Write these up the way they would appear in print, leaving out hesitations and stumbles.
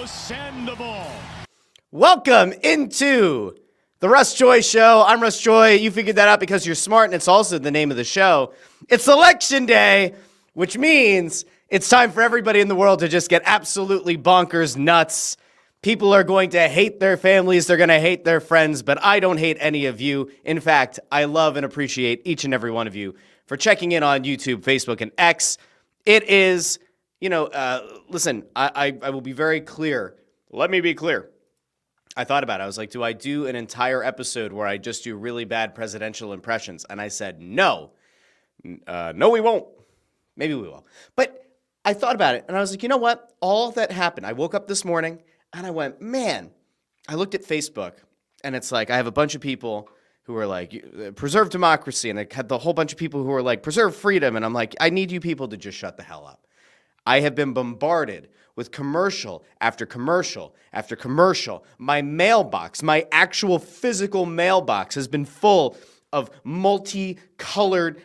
Now send the ball. Welcome into the Russ Joy Show. I'm Russ Joy. You figured that out because you're smart, and it's also the name of the show. It's Election Day, which means it's time for everybody in the world to just get absolutely bonkers nuts. People are going to hate their families. They're going to hate their friends, but I don't hate any of you. In fact, I love and appreciate each and every one of you for checking in on YouTube, Facebook, and X. It is, listen, I will be very clear. Let me be clear. I thought about it. I was like, do I do an entire episode where I just do really bad presidential impressions? And I said, no. No, we won't. Maybe we will. But I thought about it, and I was like, you know what? All that happened. I woke up this morning, and I went, man. I looked at Facebook, and it's like I have a bunch of people who are like, preserve democracy, and I had the whole bunch of people who are like, preserve freedom, and I'm like, I need you people to just shut the hell up. I have been bombarded with commercial after commercial after commercial. My mailbox, my actual physical mailbox has been full of multicolored,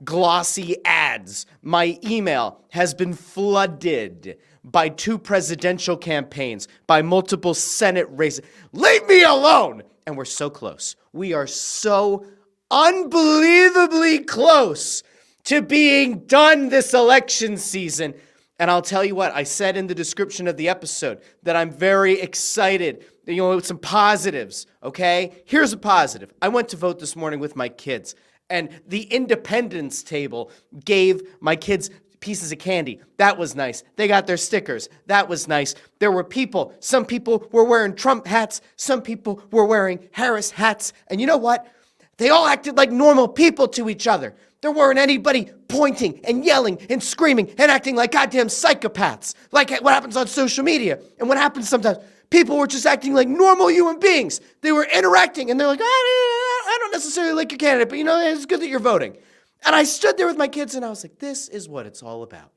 glossy ads. My email has been flooded by 2 presidential campaigns, by multiple Senate races. Leave me alone! And we're so close. We are so unbelievably close to being done this election season. And I'll tell you what, I said in the description of the episode that I'm very excited, with some positives, okay? Here's a positive. I went to vote this morning with my kids, and the Independence table gave my kids pieces of candy. That was nice. They got their stickers. That was nice. There were people. Some people were wearing Trump hats. Some people were wearing Harris hats. And you know what? They all acted like normal people to each other. There weren't anybody pointing and yelling and screaming and acting like goddamn psychopaths, like what happens on social media. And what happens sometimes, people were just acting like normal human beings. They were interacting, and they're like, I don't necessarily like your candidate, but it's good that you're voting. And I stood there with my kids, and I was like, this is what it's all about.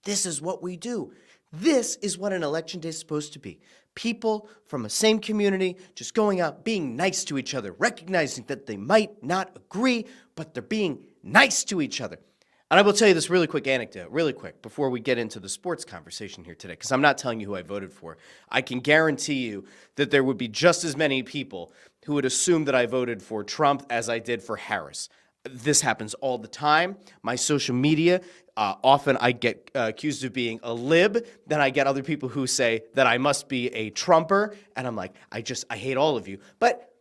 This is what we do. This is what an election day is supposed to be. People from the same community just going out, being nice to each other, recognizing that they might not agree, but they're being nice to each other. And I will tell you this really quick anecdote, really quick, before we get into the sports conversation here today, because I'm not telling you who I voted for. I can guarantee you that there would be just as many people who would assume that I voted for Trump as I did for Harris. This happens all the time. My social media, often I get accused of being a lib. Then I get other people who say that I must be a Trumper. And I'm like, I hate all of you. But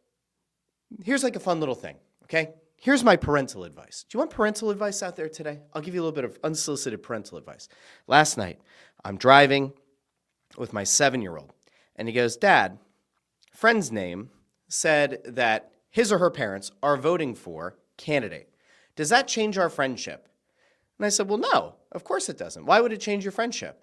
here's like a fun little thing, okay? Here's my parental advice. Do you want parental advice out there today? I'll give you a little bit of unsolicited parental advice. Last night, I'm driving with my 7-year-old, and he goes, Dad, friend's name said that his or her parents are voting for candidate. Does that change our friendship? And I said, well, no, of course it doesn't. Why would it change your friendship?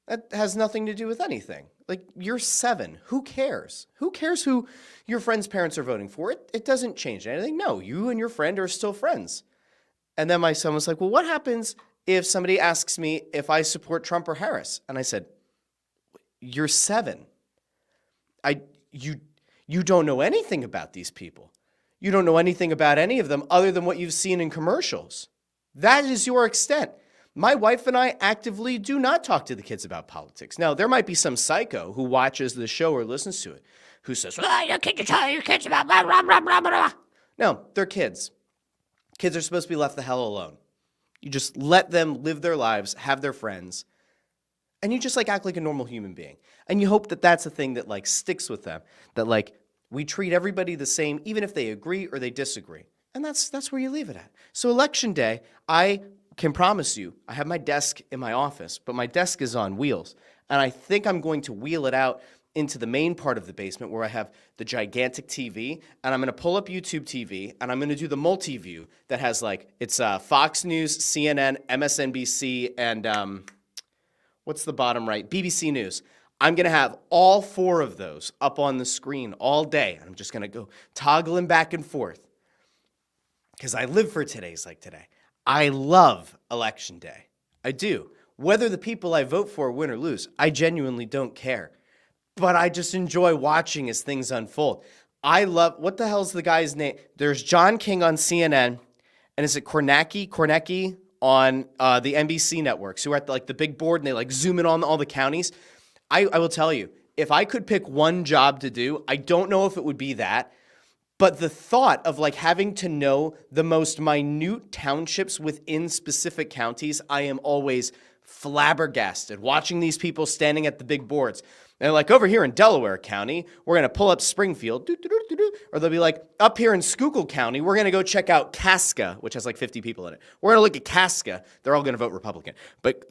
That has nothing to do with anything. Like, you're 7. Who cares? Who cares who your friend's parents are voting for? It doesn't change anything. No, you and your friend are still friends. And then my son was like, well, what happens if somebody asks me if I support Trump or Harris? And I said, you're 7. You don't know anything about these people. You don't know anything about any of them other than what you've seen in commercials. That is your extent. My wife and I actively do not talk to the kids about politics. Now, there might be some psycho who watches the show or listens to it who says, you can't tell your kids about blah, blah, blah, blah, blah. No, they're kids. Kids are supposed to be left the hell alone. You just let them live their lives, have their friends, and you just act like a normal human being. And you hope that that's a thing that sticks with them, that we treat everybody the same, even if they agree or they disagree. And that's where you leave it at. So election day, I can promise you, I have my desk in my office, but my desk is on wheels. And I think I'm going to wheel it out into the main part of the basement where I have the gigantic TV. And I'm going to pull up YouTube TV, and I'm going to do the multi-view that has it's Fox News, CNN, MSNBC, and what's the bottom right? BBC News. I'm going to have all 4 of those up on the screen all day. I'm just going to go toggling back and forth because I live for today's like today. I love election day. I do. Whether the people I vote for win or lose, I genuinely don't care. But I just enjoy watching as things unfold. I love, what the hell's the guy's name? There's John King on CNN, and is it Kornacki on the NBC networks who are at the big board, and they zoom in on all the counties. I will tell you, if I could pick one job to do, I don't know if it would be that. But the thought of like having to know the most minute townships within specific counties, I am always flabbergasted watching these people standing at the big boards. They're like, over here in Delaware County, we're going to pull up Springfield. Or they'll be like, up here in Schuylkill County, we're going to go check out Casca, which has like 50 people in it. We're going to look at Casca. They're all going to vote Republican. But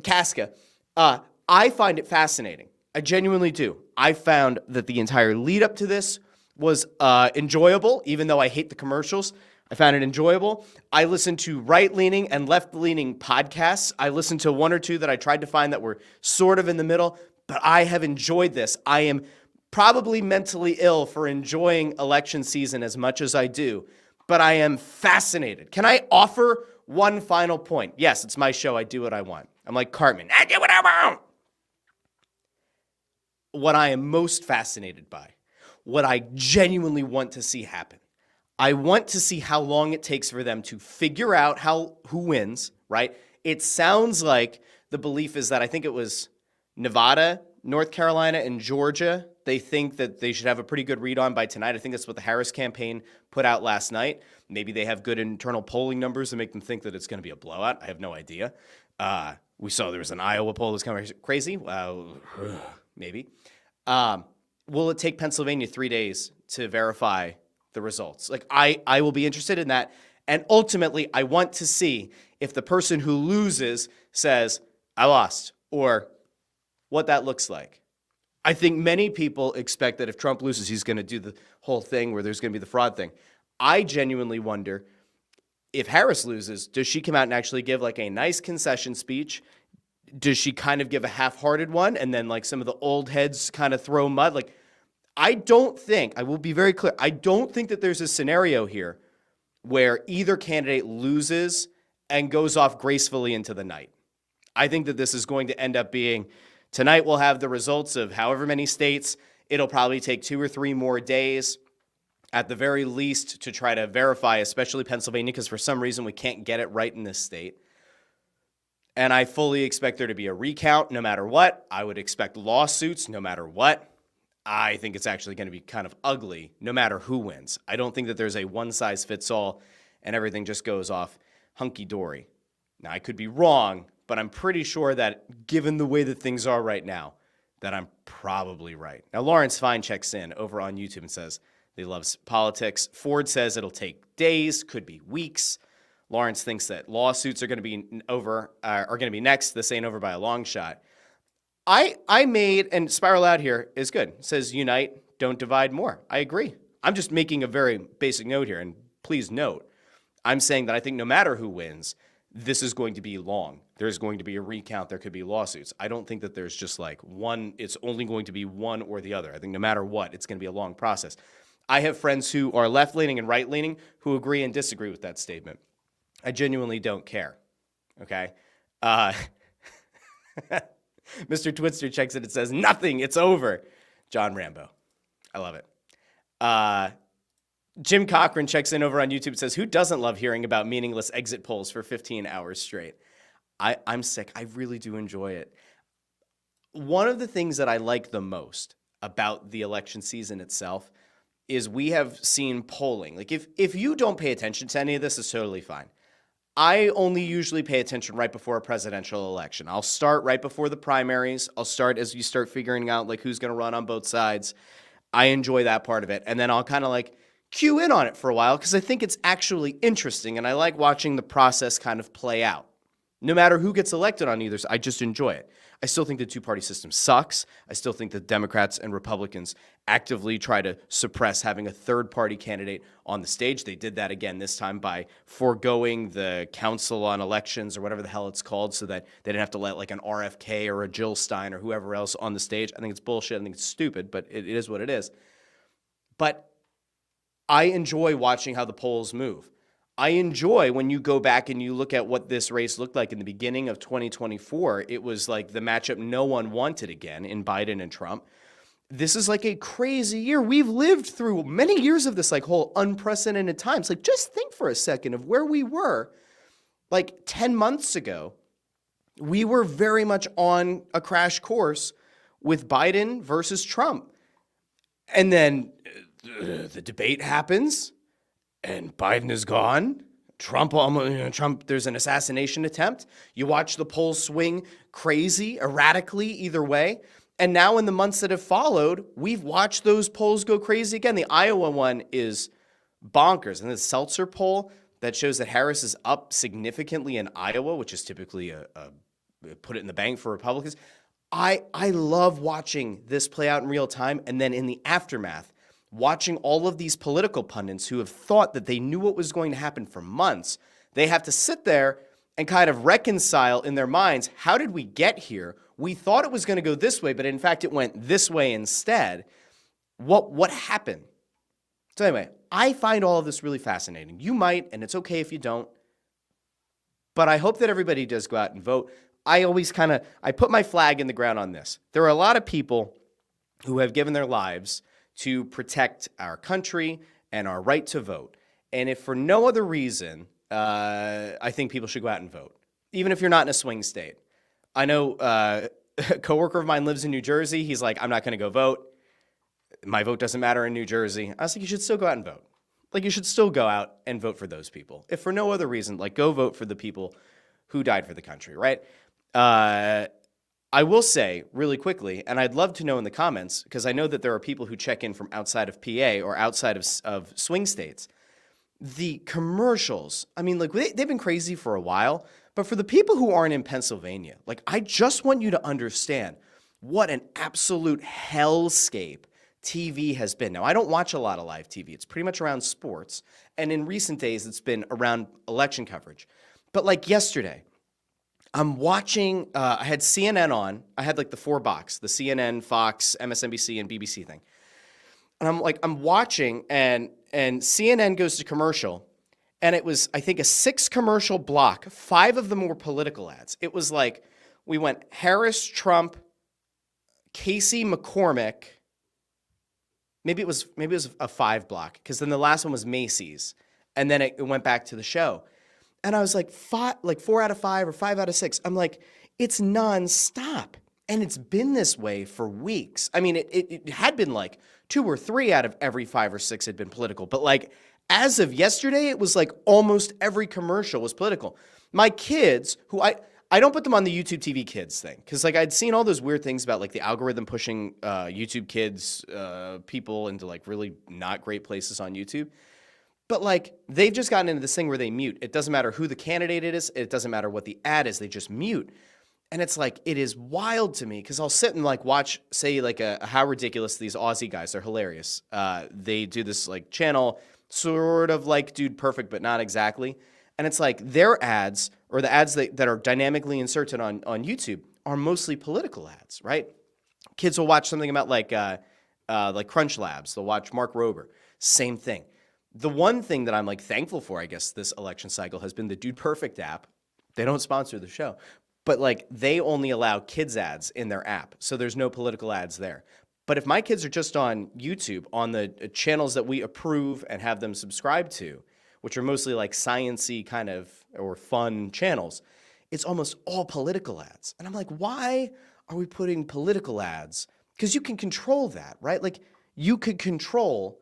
Casca, I find it fascinating. I genuinely do. I found that the entire lead up to this was enjoyable, even though I hate the commercials. I found it enjoyable. I listened to right-leaning and left-leaning podcasts. I listened to one or two that I tried to find that were sort of in the middle, but I have enjoyed this. I am probably mentally ill for enjoying election season as much as I do, but I am fascinated. Can I offer one final point? Yes, it's my show. I do what I want. I'm like Cartman. I do what I want. What I am most fascinated by, what I genuinely want to see happen, I want to see how long it takes for them to figure out who wins, right? It sounds like the belief is that I think it was Nevada, North Carolina, and Georgia. They think that they should have a pretty good read on by tonight. I think that's what the Harris campaign put out last night. Maybe they have good internal polling numbers that make them think that it's going to be a blowout. I have no idea. We saw there was an Iowa poll that was kind of crazy. Maybe. Will it take Pennsylvania 3 days to verify the results? Like, I will be interested in that. And ultimately, I want to see if the person who loses says, I lost, or what that looks like. I think many people expect that if Trump loses, he's going to do the whole thing where there's going to be the fraud thing. I genuinely wonder if Harris loses, does she come out and actually give like a nice concession speech? Does she kind of give a half-hearted one and then like some of the old heads kind of throw mud? Like, I will be very clear, I don't think that there's a scenario here where either candidate loses and goes off gracefully into the night. I think that this is going to end up being, tonight we'll have the results of however many states. It'll probably take 2 or 3 more days at the very least to try to verify, especially Pennsylvania, because for some reason we can't get it right in this state. And I fully expect there to be a recount no matter what. I would expect lawsuits no matter what. I think it's actually going to be kind of ugly no matter who wins. I don't think that there's a one-size-fits-all and everything just goes off hunky-dory. Now, I could be wrong, but I'm pretty sure that given the way that things are right now, that I'm probably right. Now, Lawrence Fine checks in over on YouTube and says he loves politics. Ford says it'll take days, could be weeks. Lawrence thinks that lawsuits are going to be are going to be next. This ain't over by a long shot. I made, and Spiral Out here is good. It says unite, don't divide more. I agree. I'm just making a very basic note here, and please note, I'm saying that I think no matter who wins, this is going to be long. There's going to be a recount. There could be lawsuits. I don't think that there's just like one, it's only going to be one or the other. I think no matter what, it's going to be a long process. I have friends who are left-leaning and right-leaning who agree and disagree with that statement. I genuinely don't care, okay? Mr. Twitster checks it. It says, nothing, it's over. John Rambo. I love it. Jim Cochran checks in over on YouTube and says, who doesn't love hearing about meaningless exit polls for 15 hours straight? I'm sick. I really do enjoy it. One of the things that I like the most about the election season itself is we have seen polling. Like if you don't pay attention to any of this, it's totally fine. I only usually pay attention right before a presidential election. I'll start right before the primaries. I'll start as you start figuring out like who's going to run on both sides. I enjoy that part of it. And then I'll kind of like cue in on it for a while because I think it's actually interesting and I like watching the process kind of play out. No matter who gets elected on either side, I just enjoy it. I still think the two-party system sucks. I still think that Democrats and Republicans actively try to suppress having a third-party candidate on the stage. They did that again this time by foregoing the Council on Elections or whatever the hell it's called so that they didn't have to let like an RFK or a Jill Stein or whoever else on the stage. I think it's bullshit. I think it's stupid, but it is what it is. But I enjoy watching how the polls move. I enjoy when you go back and you look at what this race looked like in the beginning of 2024. It was like the matchup no one wanted again in Biden and Trump. This is like a crazy year. We've lived through many years of this like whole unprecedented times. Like just think for a second of where we were like 10 months ago. We were very much on a crash course with Biden versus Trump. And then the debate happens and Biden is gone. Trump, there's an assassination attempt. You watch the polls swing crazy, erratically, either way. And now in the months that have followed, we've watched those polls go crazy again. The Iowa one is bonkers. And the Seltzer poll that shows that Harris is up significantly in Iowa, which is typically a put it in the bank for Republicans. I love watching this play out in real time. And then in the aftermath, watching all of these political pundits who have thought that they knew what was going to happen for months, they have to sit there and kind of reconcile in their minds, how did we get here? We thought it was going to go this way, but in fact, it went this way instead. What happened? So anyway, I find all of this really fascinating. You might, and it's okay if you don't, but I hope that everybody does go out and vote. I always I put my flag in the ground on this. There are a lot of people who have given their lives to protect our country and our right to vote. And if for no other reason, I think people should go out and vote, even if you're not in a swing state. I know a coworker of mine lives in New Jersey. He's like, I'm not going to go vote. My vote doesn't matter in New Jersey. I was like, you should still go out and vote. Like, you should still go out and vote for those people. If for no other reason, like, go vote for the people who died for the country, right? I will say really quickly, and I'd love to know in the comments, because I know that there are people who check in from outside of PA or outside of swing states. The commercials, I mean, like, they've been crazy for a while, but for the people who aren't in Pennsylvania, like, I just want you to understand what an absolute hellscape TV has been. Now, I don't watch a lot of live TV. It's pretty much around sports, and in recent days, it's been around election coverage. But like yesterday, I'm watching, I had CNN on. I had like the 4-box, the CNN, Fox, MSNBC, and BBC thing. And I'm watching, and CNN goes to commercial, and it was, I think, a 6-commercial block. 5 of them were political ads. It was like, we went Harris, Trump, Casey McCormick. Maybe it was a 5 block, because then the last one was Macy's, and then it went back to the show. And I was like, 4 out of 5 or 5 out of 6. I'm like, it's nonstop. And it's been this way for weeks. I mean, it had been like 2 or 3 out of every 5 or 6 had been political. But like, as of yesterday, it was like almost every commercial was political. My kids, who I don't put them on the YouTube TV Kids thing, because like I'd seen all those weird things about like the algorithm pushing YouTube Kids people into like really not great places on YouTube. But like, they've just gotten into this thing where they mute. It doesn't matter who the candidate is. It doesn't matter what the ad is. They just mute. And it's like, it is wild to me, because I'll sit and like watch, say, like a How Ridiculous, these Aussie guys. They're hilarious. They do this like channel, sort of like Dude Perfect, but not exactly. And it's like their ads, or the ads that are dynamically inserted on YouTube, are mostly political ads, right? Kids will watch something about like Crunch Labs. They'll watch Mark Rober. Same thing. The one thing that I'm like thankful for, I guess, this election cycle has been the Dude Perfect app. They don't sponsor the show, but like they only allow kids ads in their app. So there's no political ads there. But if my kids are just on YouTube, on the channels that we approve and have them subscribe to, which are mostly like science-y kind of or fun channels, it's almost all political ads. And I'm like, why are we putting political ads? Because you can control that, right? Like, you could control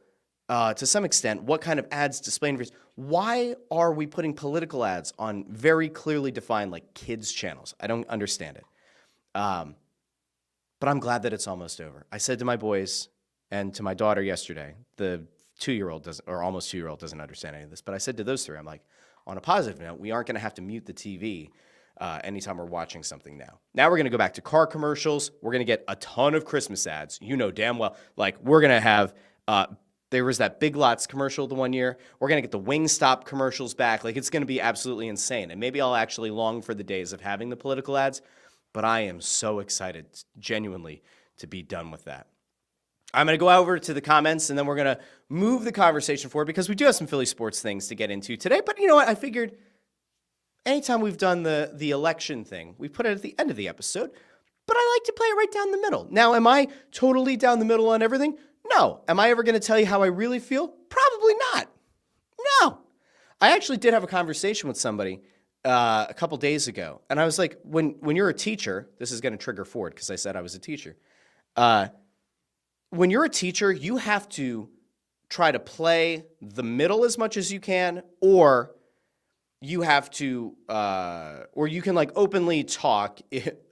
to some extent what kind of ads display. Why are we putting political ads on very clearly defined like kids channels? I don't understand it. But I'm glad that it's almost over. I said to my boys and to my daughter yesterday, the 2-year-old doesn't, or almost 2-year-old doesn't understand any of this, but I said to those 3, I'm like, on a positive note, we aren't going to have to mute the TV anytime we're watching something now. Now we're going to go back to car commercials. We're going to get a ton of Christmas ads. You know damn well, like, we're going to have, there was that Big Lots commercial the one year. We're going to get the Wingstop commercials back. Like, it's going to be absolutely insane. And maybe I'll actually long for the days of having the political ads, but I am so excited, genuinely, to be done with that. I'm going to go over to the comments, and then we're going to move the conversation forward, because we do have some Philly sports things to get into today. But you know what? I figured anytime we've done the election thing, we put it at the end of the episode, but I like to play it right down the middle. Now, am I totally down the middle on everything? No. Am I ever going to tell you how I really feel? Probably not. No. I actually did have a conversation with somebody a couple days ago, and I was like, when you're a teacher, this is going to trigger Ford because I said I was a teacher. When you're a teacher, you have to try to play the middle as much as you can, or you have to, or you can like openly talk,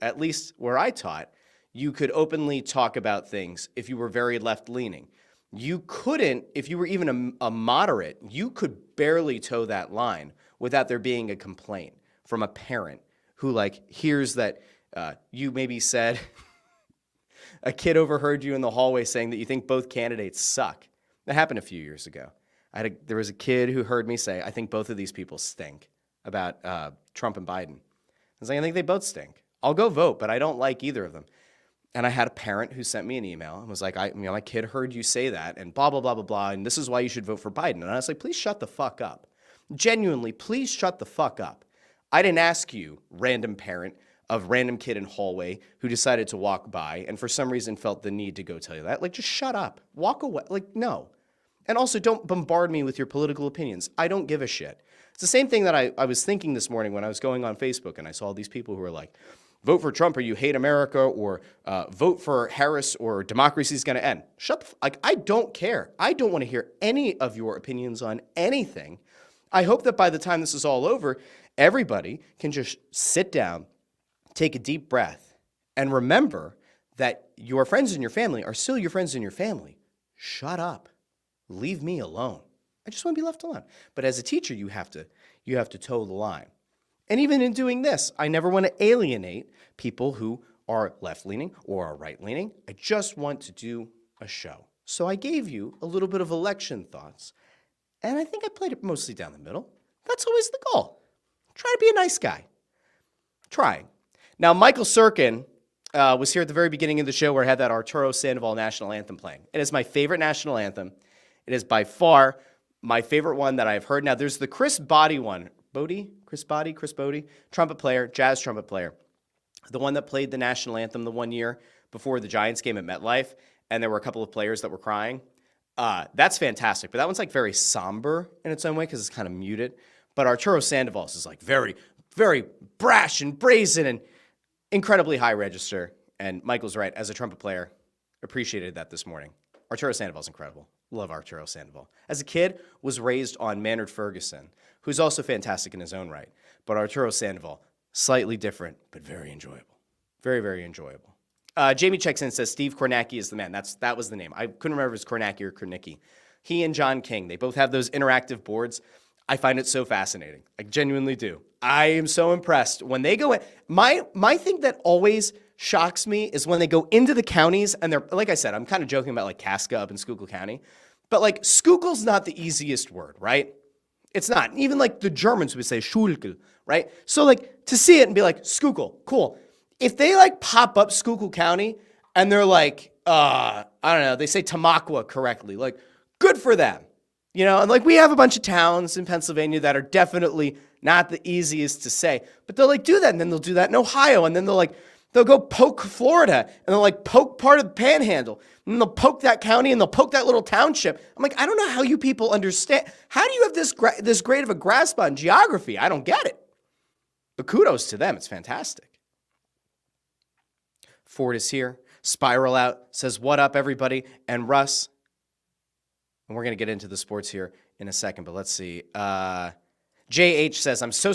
at least where I taught, you could openly talk about things if you were very left-leaning. You couldn't, if you were even a moderate, you could barely toe that line without there being a complaint from a parent who like hears that you maybe said, a kid overheard you in the hallway saying that you think both candidates suck. That happened a few years ago. There was a kid who heard me say, I think both of these people stink, about Trump and Biden. I was like, I think they both stink. I'll go vote, but I don't like either of them. And I had a parent who sent me an email and was like, my kid heard you say that and blah, blah, blah, blah, blah, and this is why you should vote for Biden. And I was like, please shut the fuck up. Genuinely, please shut the fuck up. I didn't ask you, random parent of random kid in hallway who decided to walk by and for some reason felt the need to go tell you that. Like, just shut up. Walk away. Like, no. And also, don't bombard me with your political opinions. I don't give a shit. It's the same thing that I was thinking this morning when I was going on Facebook and I saw these people who were like, vote for Trump or you hate America, or vote for Harris or democracy is going to end. I don't care. I don't want to hear any of your opinions on anything. I hope that by the time this is all over, everybody can just sit down, take a deep breath, and remember that your friends and your family are still your friends and your family. Shut up. Leave me alone. I just want to be left alone. But as a teacher, you have to toe the line. And even in doing this, I never want to alienate people who are left-leaning or are right-leaning. I just want to do a show. So I gave you a little bit of election thoughts, and I think I played it mostly down the middle. That's always the goal. Try to be a nice guy. Trying. Now, Michael Sirkin was here at the very beginning of the show where I had that Arturo Sandoval national anthem playing. It is my favorite national anthem. It is by far my favorite one that I've heard. Now, there's the Chris Bodie one. Chris Bodie, trumpet player, jazz trumpet player. The one that played the national anthem the one year before the Giants game at MetLife, and there were a couple of players that were crying. That's fantastic, but that one's like very somber in its own way because it's kind of muted. But Arturo Sandoval's is like very, very brash and brazen and incredibly high register. And Michael's right, as a trumpet player, appreciated that this morning. Arturo Sandoval's incredible. Love Arturo Sandoval. As a kid, was raised on Maynard Ferguson, who's also fantastic in his own right. But Arturo Sandoval, slightly different, but very enjoyable. Very, very enjoyable. Jamie checks in and says, Steve Kornacki is the man. That was the name. I couldn't remember if it was Kornacki or Kornicki. He and John King, they both have those interactive boards. I find it so fascinating. I genuinely do. I am so impressed. When they go in, my thing that always shocks me is when they go into the counties and they're, like I said, I'm kind of joking about like Casca up in Schuylkill County, but like Schuylkill's not the easiest word, right? It's not. Even like the Germans would say Schuylkill, right? So like to see it and be like, Schuylkill, cool. If they like pop up Schuylkill County and they're like, I don't know, they say Tamaqua correctly, like good for them. You know, and like we have a bunch of towns in Pennsylvania that are definitely not the easiest to say, but they'll like do that. And then they'll do that in Ohio. And then they'll go poke Florida and they'll like poke part of the panhandle. And they'll poke that county and they'll poke that little township. I'm like, I don't know how you people understand. How do you have this great of a grasp on geography? I don't get it. But kudos to them. It's fantastic. Ford is here. Spiral Out says, what up, everybody? And Russ, and we're going to get into the sports here in a second, but let's see. JH says, I'm so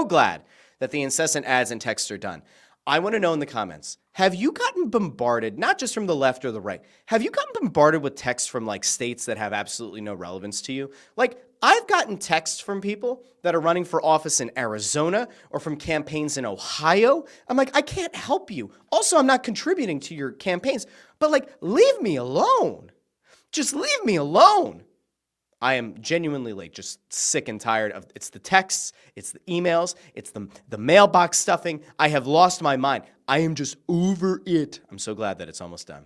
glad that the incessant ads and texts are done. I want to know in the comments, have you gotten bombarded, not just from the left or the right, have you gotten bombarded with texts from like states that have absolutely no relevance to you? Like, I've gotten texts from people that are running for office in Arizona or from campaigns in Ohio. I'm like, I can't help you. Also, I'm not contributing to your campaigns, but like, leave me alone. Just leave me alone. I am genuinely like just sick and tired of it's the texts, it's the emails, it's the mailbox stuffing. I have lost my mind. I am just over it. I'm so glad that it's almost done.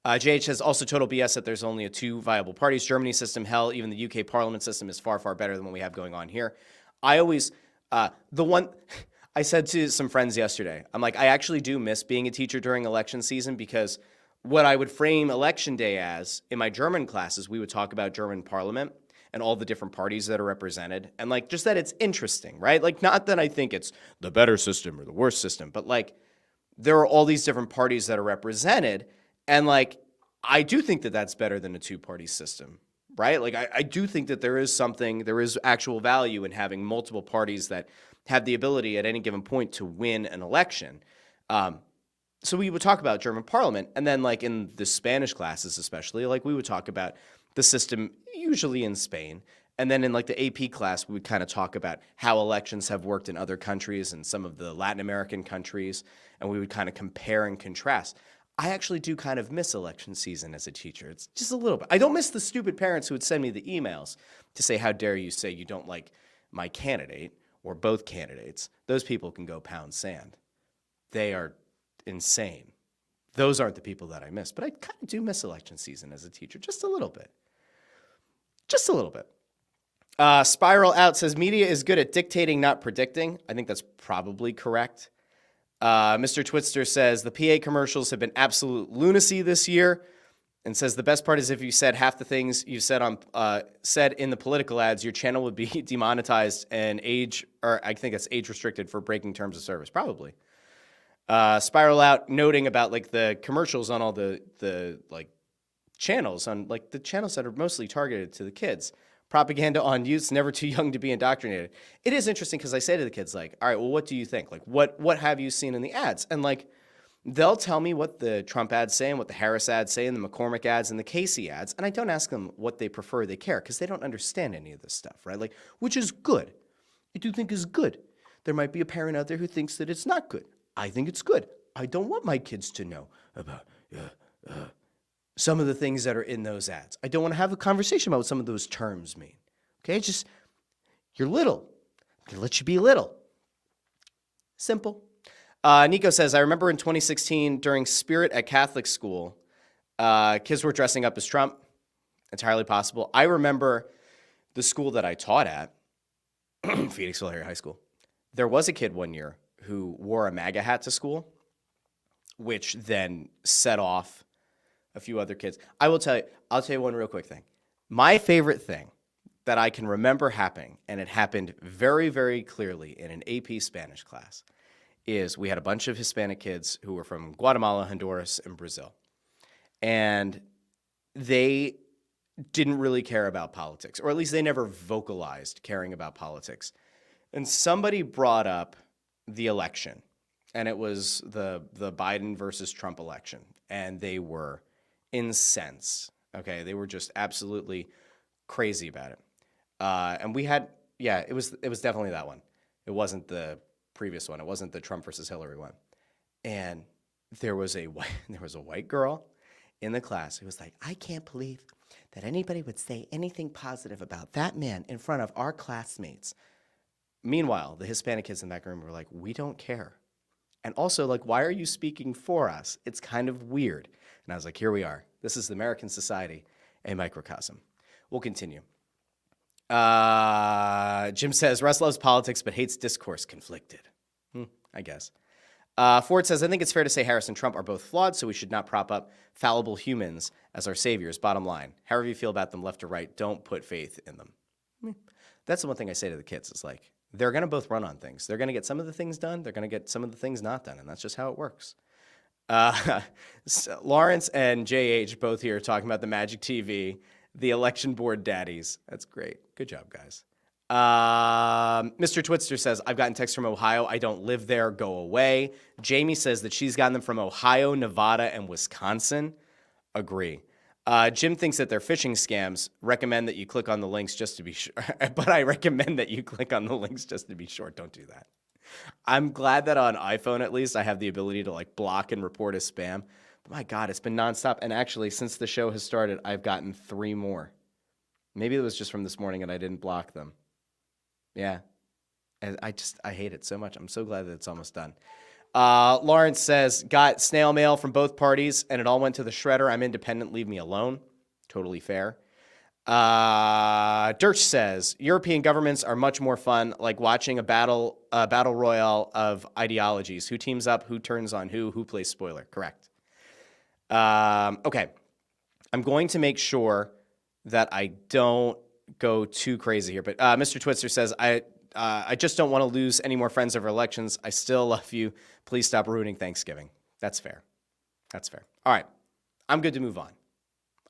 JH says also total BS that there's only two viable parties. Germany system, hell, even the UK parliament system is far, far better than what we have going on here. I always, I said to some friends yesterday, I'm like, I actually do miss being a teacher during election season because what I would frame election day as in my German classes, we would talk about German parliament and all the different parties that are represented. And like, just that it's interesting, right? Like, not that I think it's the better system or the worst system, but like, there are all these different parties that are represented. And like, I do think that that's better than a two-party system, right? Like, I do think that there is actual value in having multiple parties that have the ability at any given point to win an election. So we would talk about German parliament, and then like in the Spanish classes especially, like we would talk about the system usually in Spain. And then in like the AP class, we would kind of talk about how elections have worked in other countries and some of the Latin American countries, and we would kind of compare and contrast. I actually do kind of miss election season as a teacher. It's just a little bit. I don't miss the stupid parents who would send me the emails to say, how dare you say you don't like my candidate or both candidates. Those people can go pound sand. They are insane. Those aren't the people that I miss. But I kind of do miss election season as a teacher, just a little bit. Just a little bit. Spiral Out says, media is good at dictating, not predicting. I think that's probably correct. Mr. Twitster says, the PA commercials have been absolute lunacy this year, and says the best part is if you said half the things you said in the political ads, your channel would be demonetized and I think it's age restricted for breaking terms of service. Probably. Spiral Out noting about like the commercials on all the like channels, on like the channels that are mostly targeted to the kids. Propaganda on youths never too young to be indoctrinated. It is interesting because I say to the kids, like, all right, well, what do you think? Like, what have you seen in the ads? And like, they'll tell me what the Trump ads say and what the Harris ads say and the McCormick ads and the Casey ads. And I don't ask them what they prefer, they care, because they don't understand any of this stuff, right? Like, which is good. I do think is good. There might be a parent out there who thinks that it's not good. I think it's good. I don't want my kids to know about some of the things that are in those ads. I don't want to have a conversation about what some of those terms mean. Okay, just, you're little. I'm going to let you be little. Simple. Nico says, I remember in 2016 during Spirit at Catholic school, kids were dressing up as Trump. Entirely possible. I remember the school that I taught at, Phoenixville Area High School. There was a kid one year who wore a MAGA hat to school, which then set off a few other kids. I'll tell you one real quick thing. My favorite thing that I can remember happening, and it happened very, very clearly in an AP Spanish class, is we had a bunch of Hispanic kids who were from Guatemala, Honduras, and Brazil. And they didn't really care about politics, or at least they never vocalized caring about politics. And somebody brought up the election, and it was the Biden versus Trump election, and they were incensed. Okay, they were just absolutely crazy about it. And we had, it was definitely that one. It wasn't the previous one. It wasn't the Trump versus Hillary one. And there was a white girl in the class who was like, I can't believe that anybody would say anything positive about that man in front of our classmates. Meanwhile, the Hispanic kids in that room were like, we don't care. And also, like, why are you speaking for us? It's kind of weird. And I was like, here we are. This is the American society, a microcosm. We'll continue. Jim says, Russ loves politics but hates discourse. Conflicted. I guess. Ford says, I think it's fair to say Harris and Trump are both flawed, so we should not prop up fallible humans as our saviors. Bottom line, however you feel about them, left or right, don't put faith in them. That's the one thing I say to the kids. It's like, they're going to both run on things. They're going to get some of the things done. They're going to get some of the things not done, and that's just how it works. Lawrence and JH both here talking about the Magic TV, the election board daddies. That's great. Good job, guys. Mr. Twitster says, I've gotten texts from Ohio. I don't live there. Go away. Jamie says that she's gotten them from Ohio, Nevada, and Wisconsin. Agree. Jim thinks that they're phishing scams. Recommend that you click on the links just to be sure. But I recommend that you click on the links just to be sure. Don't do that. I'm glad that on iPhone, at least, I have the ability to like block and report as spam. But my God, it's been nonstop. And actually, since the show has started, I've gotten 3 more. Maybe it was just from this morning and I didn't block them. Yeah. And I hate it so much. I'm so glad that it's almost done. Lawrence says, got snail mail from both parties and it all went to the shredder. I'm independent. Leave me alone. Totally fair. Dirch says, European governments are much more fun, like watching a battle royale of ideologies. Who teams up, who turns on who plays spoiler. Correct. Okay. I'm going to make sure that I don't go too crazy here, but Mr. Twitster says, I just don't want to lose any more friends over elections. I still love you. Please stop ruining Thanksgiving. That's fair. That's fair. All right. I'm good to move on.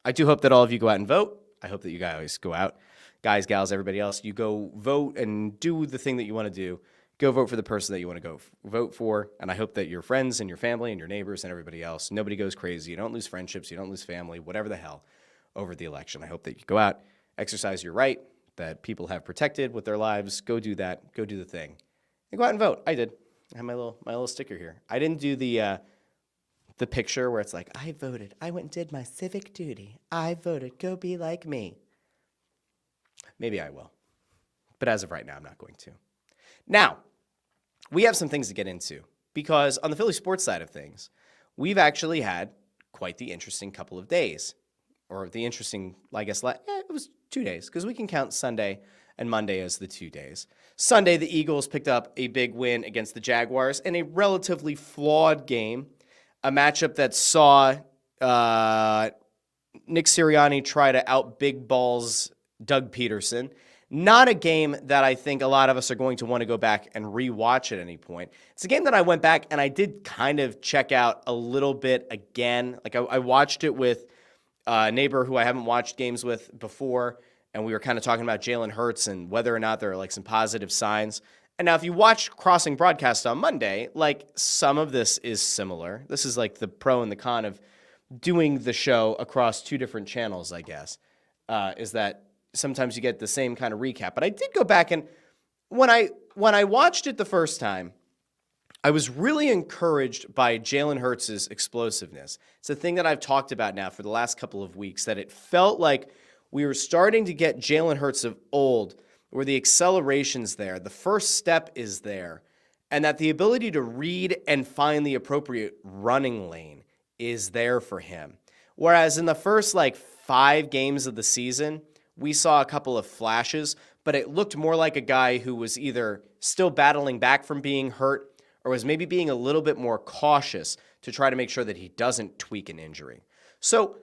I do hope that all of you go out and vote. I hope that you guys go out. Guys, gals, everybody else, you go vote and do the thing that you want to do. Go vote for the person that you want to go vote for. And I hope that your friends and your family and your neighbors and everybody else, nobody goes crazy. You don't lose friendships. You don't lose family, whatever the hell, over the election. I hope that you go out, exercise your right that people have protected with their lives. Go do that. Go do the thing. And go out and vote. I did. I have my little sticker here. I didn't do the picture where it's like, I voted. I went and did my civic duty. I voted. Go be like me. Maybe I will. But as of right now, I'm not going to. Now, we have some things to get into because on the Philly sports side of things, we've actually had quite the interesting couple of days. Or the interesting, I guess, it was 2 days because we can count Sunday and Monday as the 2 days. Sunday, the Eagles picked up a big win against the Jaguars in a relatively flawed game, a matchup that saw Nick Sirianni try to out big balls Doug Peterson. Not a game that I think a lot of us are going to want to go back and rewatch at any point. It's a game that I went back and I did kind of check out a little bit again. Like I watched it with a neighbor who I haven't watched games with before, and we were kind of talking about Jalen Hurts and whether or not there are like some positive signs. And now if you watch Crossing broadcast on Monday, like some of this is similar. This is like the pro and the con of doing the show across two different channels, I guess, is that sometimes you get the same kind of recap. But I did go back, and when I watched it the first time, I was really encouraged by Jalen Hurts' explosiveness. It's a thing that I've talked about now for the last couple of weeks, that it felt like we were starting to get Jalen Hurts of old, where the acceleration's there, the first step is there, and that the ability to read and find the appropriate running lane is there for him. Whereas in the first 5 games of the season, we saw a couple of flashes, but it looked more like a guy who was either still battling back from being hurt or was maybe being a little bit more cautious to try to make sure that he doesn't tweak an injury. So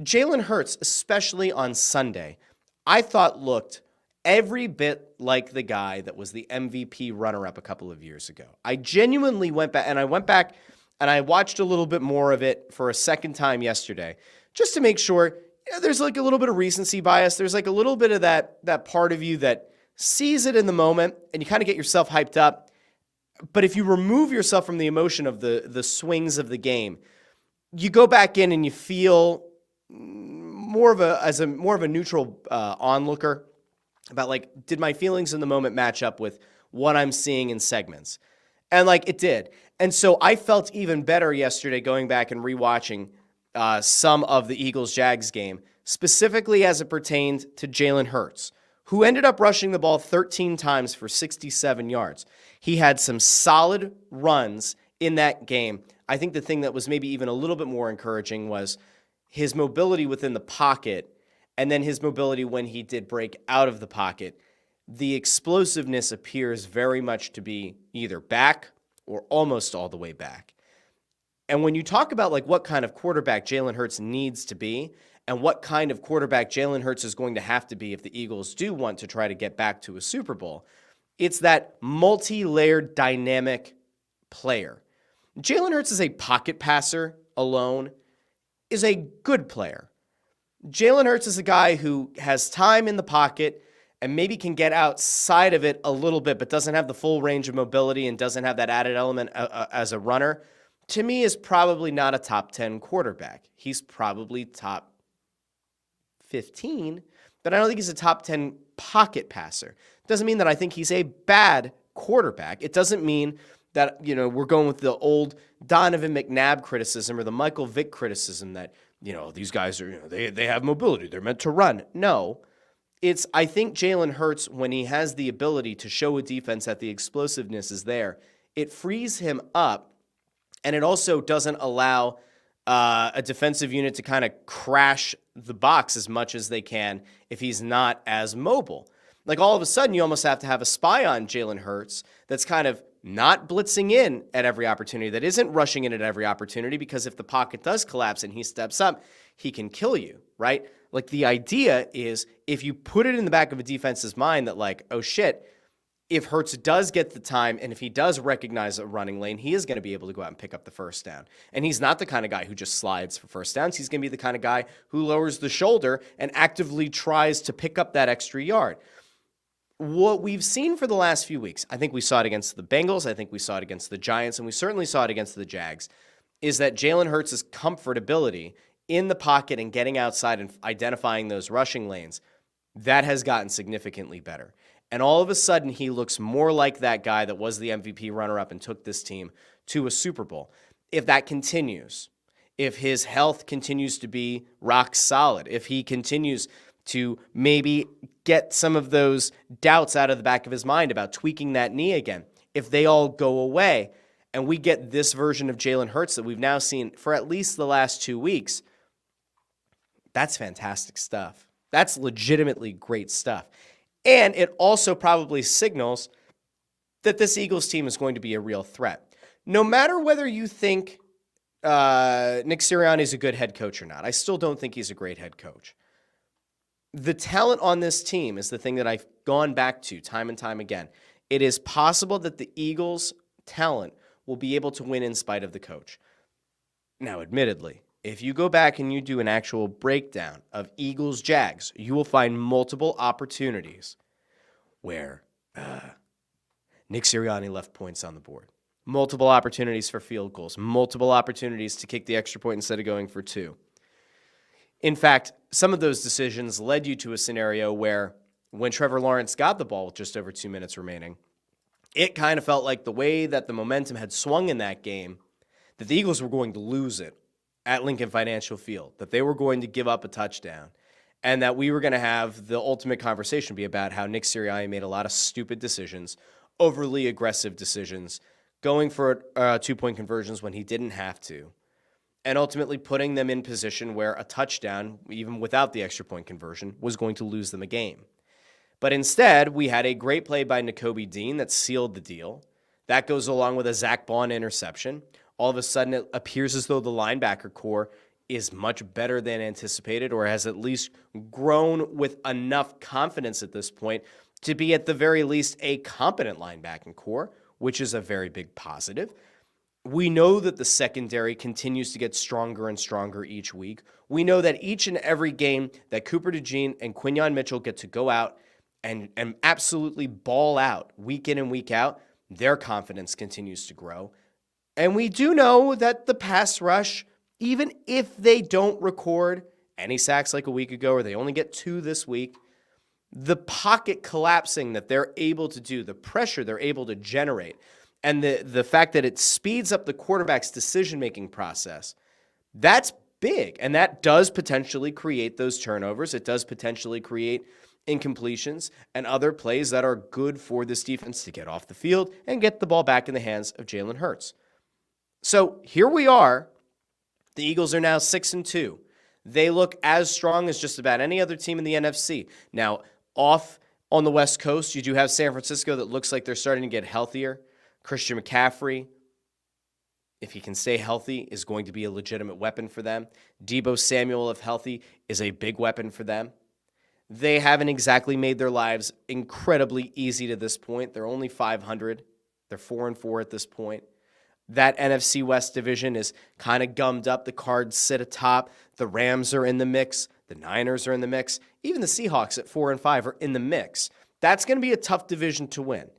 Jalen Hurts, especially on Sunday, I thought looked every bit like the guy that was the MVP runner-up a couple of years ago. I genuinely went back, and I watched a little bit more of it for a second time yesterday, just to make sure. There's a little bit of recency bias. There's a little bit of that part of you that sees it in the moment and you kind of get yourself hyped up. But if you remove yourself from the emotion of the swings of the game, you go back in and you feel more of a neutral onlooker about did my feelings in the moment match up with what I'm seeing in segments? And it did. And so I felt even better yesterday going back and rewatching some of the Eagles-Jags game, specifically as it pertained to Jalen Hurts, who ended up rushing the ball 13 times for 67 yards. He had some solid runs in that game. I think the thing that was maybe even a little bit more encouraging was his mobility within the pocket, and then his mobility when he did break out of the pocket. The explosiveness appears very much to be either back or almost all the way back. And when you talk about what kind of quarterback Jalen Hurts needs to be and what kind of quarterback Jalen Hurts is going to have to be if the Eagles do want to try to get back to a Super Bowl, it's that multi-layered dynamic player. Jalen Hurts is a pocket passer alone, is a good player. Jalen Hurts is a guy who has time in the pocket and maybe can get outside of it a little bit, but doesn't have the full range of mobility and doesn't have that added element as a runner. To me, is probably not a top 10 quarterback. He's probably top 15, but I don't think he's a top 10 pocket passer. Doesn't mean that I think he's a bad quarterback. It doesn't mean that, we're going with the old Donovan McNabb criticism or the Michael Vick criticism that, these guys are, they have mobility. They're meant to run. No, I think Jalen Hurts, when he has the ability to show a defense that the explosiveness is there, it frees him up. And it also doesn't allow a defensive unit to kind of crash the box as much as they can if he's not as mobile. All of a sudden, you almost have to have a spy on Jalen Hurts that's kind of not blitzing in at every opportunity, that isn't rushing in at every opportunity, because if the pocket does collapse and he steps up, he can kill you, right? The idea is if you put it in the back of a defense's mind that oh shit, if Hurts does get the time and if he does recognize a running lane, he is going to be able to go out and pick up the first down. And he's not the kind of guy who just slides for first downs. He's going to be the kind of guy who lowers the shoulder and actively tries to pick up that extra yard. What we've seen for the last few weeks, I think we saw it against the Bengals, I think we saw it against the Giants, and we certainly saw it against the Jags, is that Jalen Hurts' comfortability in the pocket and getting outside and identifying those rushing lanes, that has gotten significantly better. And all of a sudden, he looks more like that guy that was the MVP runner-up and took this team to a Super Bowl. If that continues, if his health continues to be rock solid, if he continues to maybe get some of those doubts out of the back of his mind about tweaking that knee again, if they all go away and we get this version of Jalen Hurts that we've now seen for at least the last 2 weeks, that's fantastic stuff. That's legitimately great stuff. And it also probably signals that this Eagles team is going to be a real threat. No matter whether you think Nick Sirianni is a good head coach or not, I still don't think he's a great head coach. The talent on this team is the thing that I've gone back to time and time again. It is possible that the Eagles' talent will be able to win in spite of the coach. Now, admittedly, if you go back and you do an actual breakdown of Eagles-Jags, you will find multiple opportunities where Nick Sirianni left points on the board. Multiple opportunities for field goals. Multiple opportunities to kick the extra point instead of going for 2. In fact, some of those decisions led you to a scenario where when Trevor Lawrence got the ball with just over 2 minutes remaining, it kind of felt like the way that the momentum had swung in that game, that the Eagles were going to lose it at Lincoln Financial Field, that they were going to give up a touchdown, and that we were going to have the ultimate conversation be about how Nick Sirianni made a lot of stupid decisions, overly aggressive decisions, going for 2-point conversions when he didn't have to, and ultimately putting them in position where a touchdown, even without the extra point conversion, was going to lose them a game. But instead, we had a great play by Nakobe Dean that sealed the deal. That goes along with a Zach Bond interception. All of a sudden, it appears as though the linebacker core is much better than anticipated, or has at least grown with enough confidence at this point to be at the very least a competent linebacking core, which is a very big positive. We know that the secondary continues to get stronger and stronger each week. We know that each and every game that Cooper DeJean and Quinyon Mitchell get to go out and absolutely ball out week in and week out, their confidence continues to grow. And we do know that the pass rush, even if they don't record any sacks like a week ago, or they only get 2 this week, the pocket collapsing that they're able to do, the pressure they're able to generate, and the fact that it speeds up the quarterback's decision-making process, that's big. And that does potentially create those turnovers. It does potentially create incompletions and other plays that are good for this defense to get off the field and get the ball back in the hands of Jalen Hurts. So here we are. The Eagles are now 6-2. They look as strong as just about any other team in the NFC. Now, off on the West Coast, you do have San Francisco that looks like they're starting to get healthier. Christian McCaffrey, if he can stay healthy, is going to be a legitimate weapon for them. Deebo Samuel, if healthy, is a big weapon for them. They haven't exactly made their lives incredibly easy to this point. They're only 500. They're 4-4 at this point. That NFC West division is kind of gummed up. The Cards sit atop. The Rams are in the mix. The Niners are in the mix. Even the Seahawks at 4-5 are in the mix. That's going to be a tough division to win.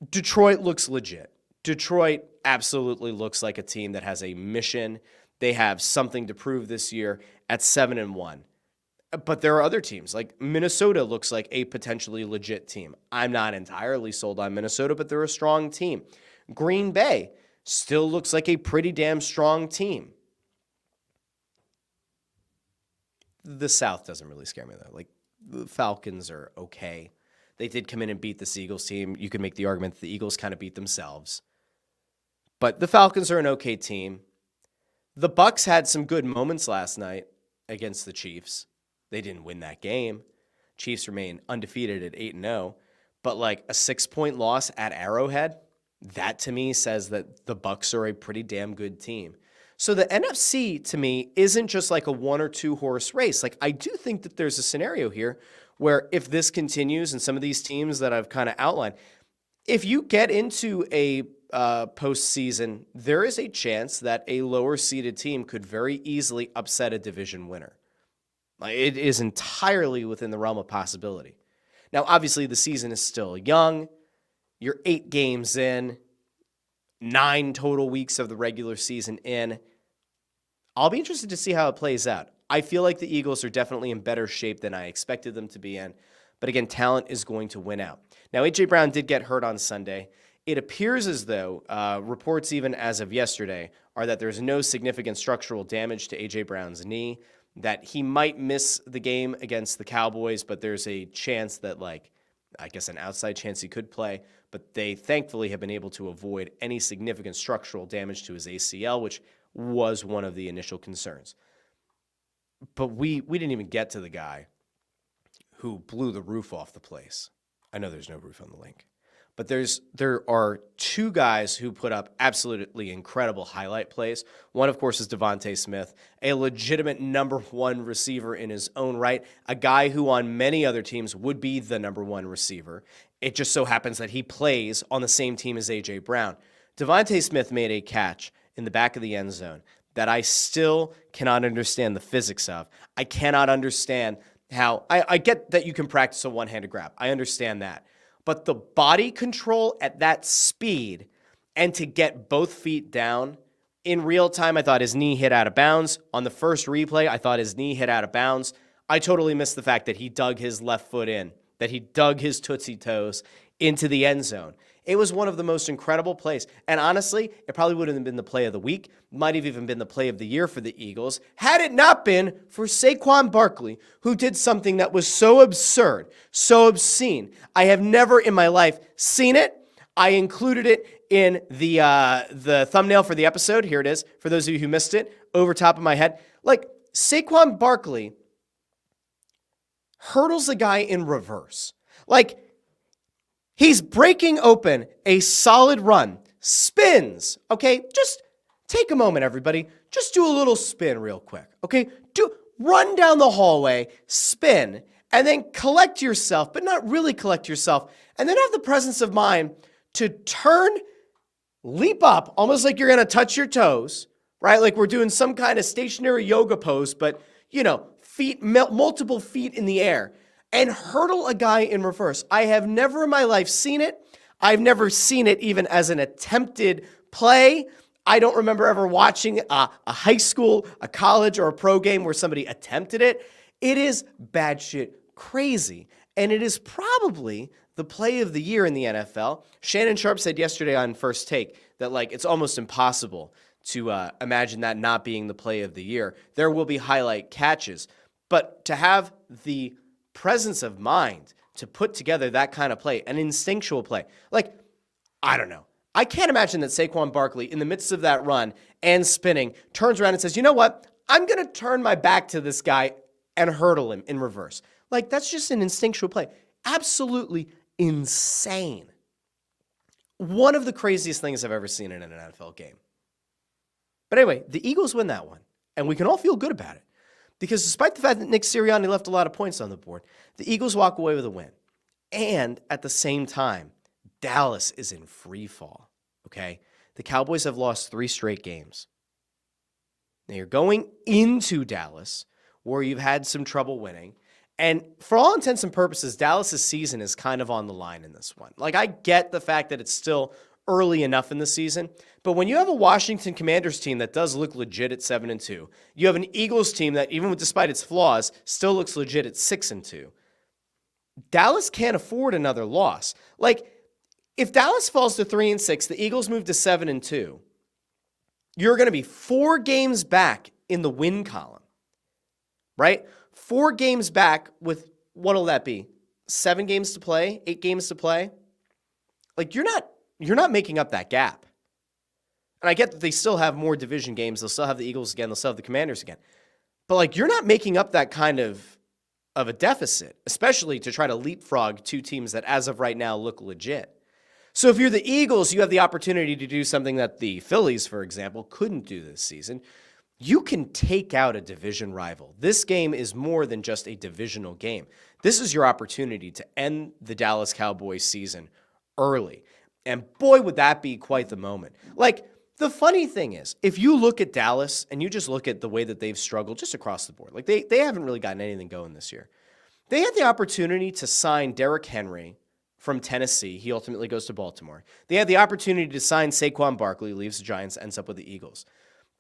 Detroit looks legit. Detroit absolutely looks like a team that has a mission. They have something to prove this year at 7-1. But there are other teams, like Minnesota looks like a potentially legit team. I'm not entirely sold on Minnesota, but they're a strong team. Green Bay still looks like a pretty damn strong team. The South doesn't really scare me, though. Like, the Falcons are okay. They did come in and beat this Eagles team. You could make the argument that the Eagles kind of beat themselves. But the Falcons are an okay team. The Bucs had some good moments last night against the Chiefs. They didn't win that game. Chiefs remain undefeated at 8-0. But like a 6-point loss at Arrowhead, that to me says that the Bucs are a pretty damn good team. So the NFC to me isn't just like a 1 or 2 horse race. Like, I do think that there's a scenario here where if this continues and some of these teams that I've kind of outlined, if you get into a postseason, there is a chance that a lower seeded team could very easily upset a division winner. It is entirely within the realm of possibility. Now, obviously, the season is still young. You're 8 games in, 9 total weeks of the regular season in. I'll be interested to see how it plays out. I feel like the Eagles are definitely in better shape than I expected them to be in. But again, talent is going to win out. Now, A.J. Brown did get hurt on Sunday. It appears as though reports even as of yesterday are that there's no significant structural damage to A.J. Brown's knee, that he might miss the game against the Cowboys, but there's a chance that, I guess an outside chance he could play. But they thankfully have been able to avoid any significant structural damage to his ACL, which was one of the initial concerns. But we didn't even get to the guy who blew the roof off the place. I know there's no roof on the link. But there are 2 guys who put up absolutely incredible highlight plays. One, of course, is DeVonta Smith, a legitimate number 1 receiver in his own right, a guy who on many other teams would be the number 1 receiver. It just so happens that he plays on the same team as A.J. Brown. DeVonta Smith made a catch in the back of the end zone that I still cannot understand the physics of. I cannot understand how, I get that you can practice a one-handed grab. I understand that. But the body control at that speed and to get both feet down in real time, I thought his knee hit out of bounds. On the first replay, I thought his knee hit out of bounds. I totally missed the fact that he dug his left foot in, that he dug his tootsie toes into the end zone. It was one of the most incredible plays. And honestly, it probably wouldn't have been the play of the week, might have even been the play of the year for the Eagles, had it not been for Saquon Barkley, who did something that was so absurd, so obscene. I have never in my life seen it. I included it in the thumbnail for the episode. Here it is, for those of you who missed it, over top of my head. Saquon Barkley hurdles a guy in reverse. He's breaking open a solid run, spins, okay? Just take a moment, everybody. Just do a little spin real quick, okay? Run down the hallway, spin, and then collect yourself, but not really collect yourself, and then have the presence of mind to turn, leap up, almost like you're going to touch your toes, right? Like we're doing some kind of stationary yoga pose, but, multiple feet in the air, and hurdle a guy in reverse. I have never in my life seen it. I've never seen it even as an attempted play. I don't remember ever watching a high school, a college, or a pro game where somebody attempted it. It is bad shit crazy. And it is probably the play of the year in the NFL. Shannon Sharp said yesterday on First Take that it's almost impossible to imagine that not being the play of the year. There will be highlight catches. But to have the presence of mind to put together that kind of play, an instinctual play. I don't know. I can't imagine that Saquon Barkley, in the midst of that run and spinning, turns around and says, you know what? I'm going to turn my back to this guy and hurdle him in reverse. That's just an instinctual play. Absolutely insane. One of the craziest things I've ever seen in an NFL game. But anyway, the Eagles win that one, and we can all feel good about it. Because despite the fact that Nick Sirianni left a lot of points on the board, the Eagles walk away with a win. And at the same time, Dallas is in free fall, okay? The Cowboys have lost 3 straight games. Now you're going into Dallas, where you've had some trouble winning. And for all intents and purposes, Dallas's season is kind of on the line in this one. I get the fact that it's still early enough in the season, but when you have a Washington Commanders team that does look legit at 7-2, you have an Eagles team that, even despite its flaws, still looks legit at 6-2. Dallas can't afford another loss. If Dallas falls to 3-6, the Eagles move to 7-2. You're going to be 4 games back in the win column, right? 4 games back with, what'll that be? 7 games to play, 8 games to play. You're not making up that gap. And I get that they still have more division games. They'll still have the Eagles again. They'll still have the Commanders again. But you're not making up that kind of a deficit, especially to try to leapfrog 2 teams that as of right now look legit. So if you're the Eagles, you have the opportunity to do something that the Phillies, for example, couldn't do this season. You can take out a division rival. This game is more than just a divisional game. This is your opportunity to end the Dallas Cowboys season early. And boy, would that be quite the moment. Like, the funny thing is, if you look at Dallas and you just look at the way that they've struggled just across the board, like they haven't really gotten anything going this year. They had the opportunity to sign Derrick Henry from Tennessee. He ultimately goes to Baltimore. They had the opportunity to sign Saquon Barkley, leaves the Giants, ends up with the Eagles.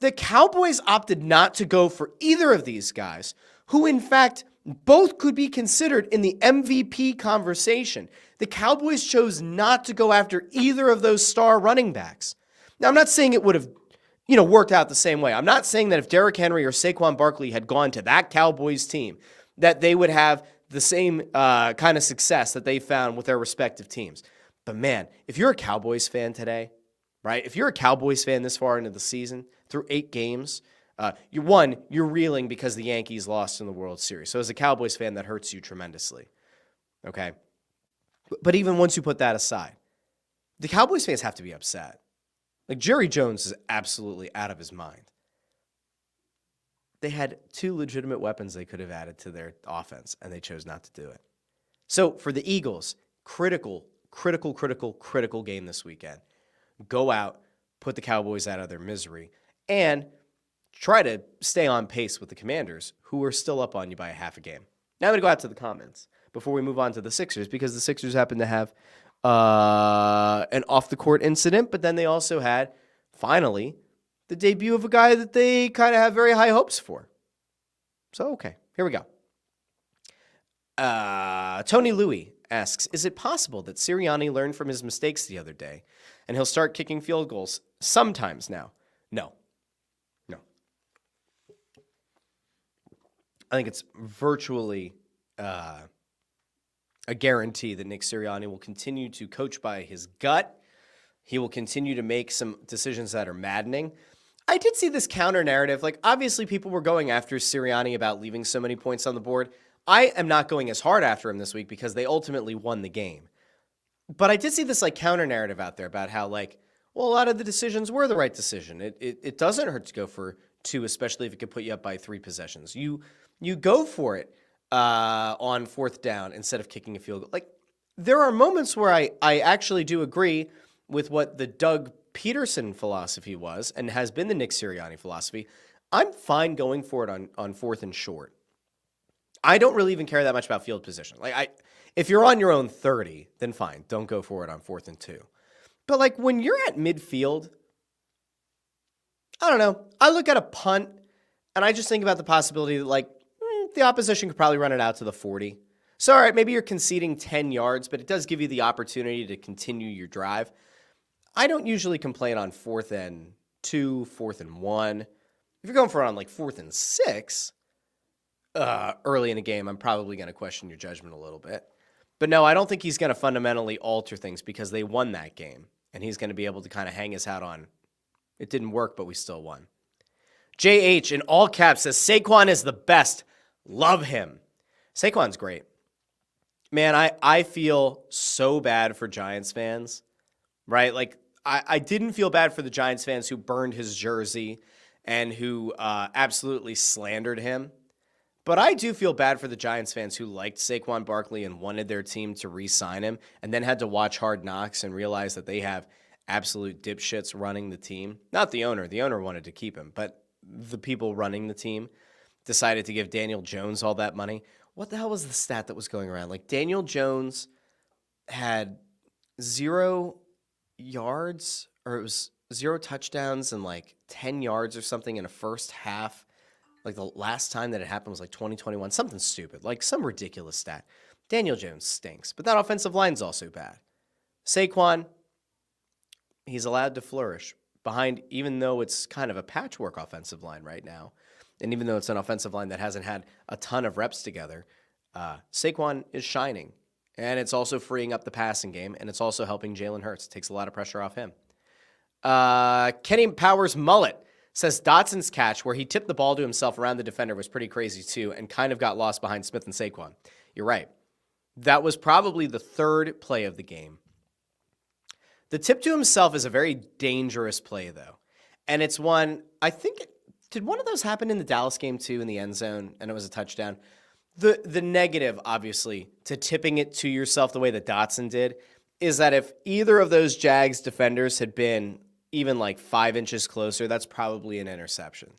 The Cowboys opted not to go for either of these guys, who in fact both could be considered in the MVP conversation. The Cowboys chose not to go after either of those star running backs. Now, I'm not saying it would have, worked out the same way. I'm not saying that if Derrick Henry or Saquon Barkley had gone to that Cowboys team, that they would have the same kind of success that they found with their respective teams. But man, if you're a Cowboys fan today, right? If you're a Cowboys fan this far into the season, through 8 games, you're reeling because the Yankees lost in the World Series. So as a Cowboys fan, that hurts you tremendously. Okay? But even once you put that aside, the Cowboys fans have to be upset. Like, Jerry Jones is absolutely out of his mind. They had 2 legitimate weapons they could have added to their offense, and they chose not to do it. So for the Eagles, critical game this weekend. Go out, put the Cowboys out of their misery, and try to stay on pace with the Commanders, who are still up on you by a half a game. Now I'm going to go out to the comments before we move on to the Sixers, because the Sixers happen to have an off-the-court incident, but then they also had, finally, the debut of a guy that they kind of have very high hopes for. So, okay, here we go. Tony Louie asks, is it possible that Sirianni learned from his mistakes the other day and he'll start kicking field goals sometimes now? No. I think it's virtually a guarantee that Nick Sirianni will continue to coach by his gut. He will continue to make some decisions that are maddening. I did see this counter narrative. Like, obviously people were going after Sirianni about leaving so many points on the board. I am not going as hard after him this week because they ultimately won the game. But I did see this counter narrative out there about how a lot of the decisions were the right decision. It doesn't hurt to go for 2, especially if it could put you up by 3 possessions. You go for it on 4th down instead of kicking a field goal. There are moments where I actually do agree with what the Doug Peterson philosophy was and has been the Nick Sirianni philosophy. I'm fine going for it on 4th and short. I don't really even care that much about field position. If you're on your own 30, then fine. Don't go for it on 4th and 2. But when you're at midfield, I don't know. I look at a punt and I just think about the possibility that the opposition could probably run it out to the 40. So, all right, maybe you're conceding 10 yards, but it does give you the opportunity to continue your drive. I don't usually complain on 4th and 2, 4th and 1. If you're going for it on 4th and 6, early in the game, I'm probably going to question your judgment a little bit. But no, I don't think he's going to fundamentally alter things because they won that game. And he's going to be able to kind of hang his hat on, it didn't work, but we still won. JH in all caps says, Saquon is the best. Love him. Saquon's great. Man, I feel so bad for Giants fans, right? I didn't feel bad for the Giants fans who burned his jersey and who absolutely slandered him. But I do feel bad for the Giants fans who liked Saquon Barkley and wanted their team to re-sign him and then had to watch Hard Knocks and realize that they have absolute dipshits running the team. Not the owner. The owner wanted to keep him, but the people running the team decided to give Daniel Jones all that money. What the hell was the stat that was going around? Daniel Jones had 0 yards, or it was 0 touchdowns and 10 yards or something in a first half. The last time that it happened was 2021. Something stupid, some ridiculous stat. Daniel Jones stinks, but that offensive line's also bad. Saquon, he's allowed to flourish behind, even though it's kind of a patchwork offensive line right now. And even though it's an offensive line that hasn't had a ton of reps together, Saquon is shining. And it's also freeing up the passing game, and it's also helping Jalen Hurts. It takes a lot of pressure off him. Kenny Powers Mullet says Dotson's catch, where he tipped the ball to himself around the defender, was pretty crazy too, and kind of got lost behind Smith and Saquon. You're right. That was probably the 3rd play of the game. The tip to himself is a very dangerous play, though. And it's one, I think, did one of those happen in the Dallas game too, in the end zone, and it was a touchdown? The negative, obviously, to tipping it to yourself the way that Dotson did is that if either of those Jags defenders had been even like 5 inches closer, that's probably an interception.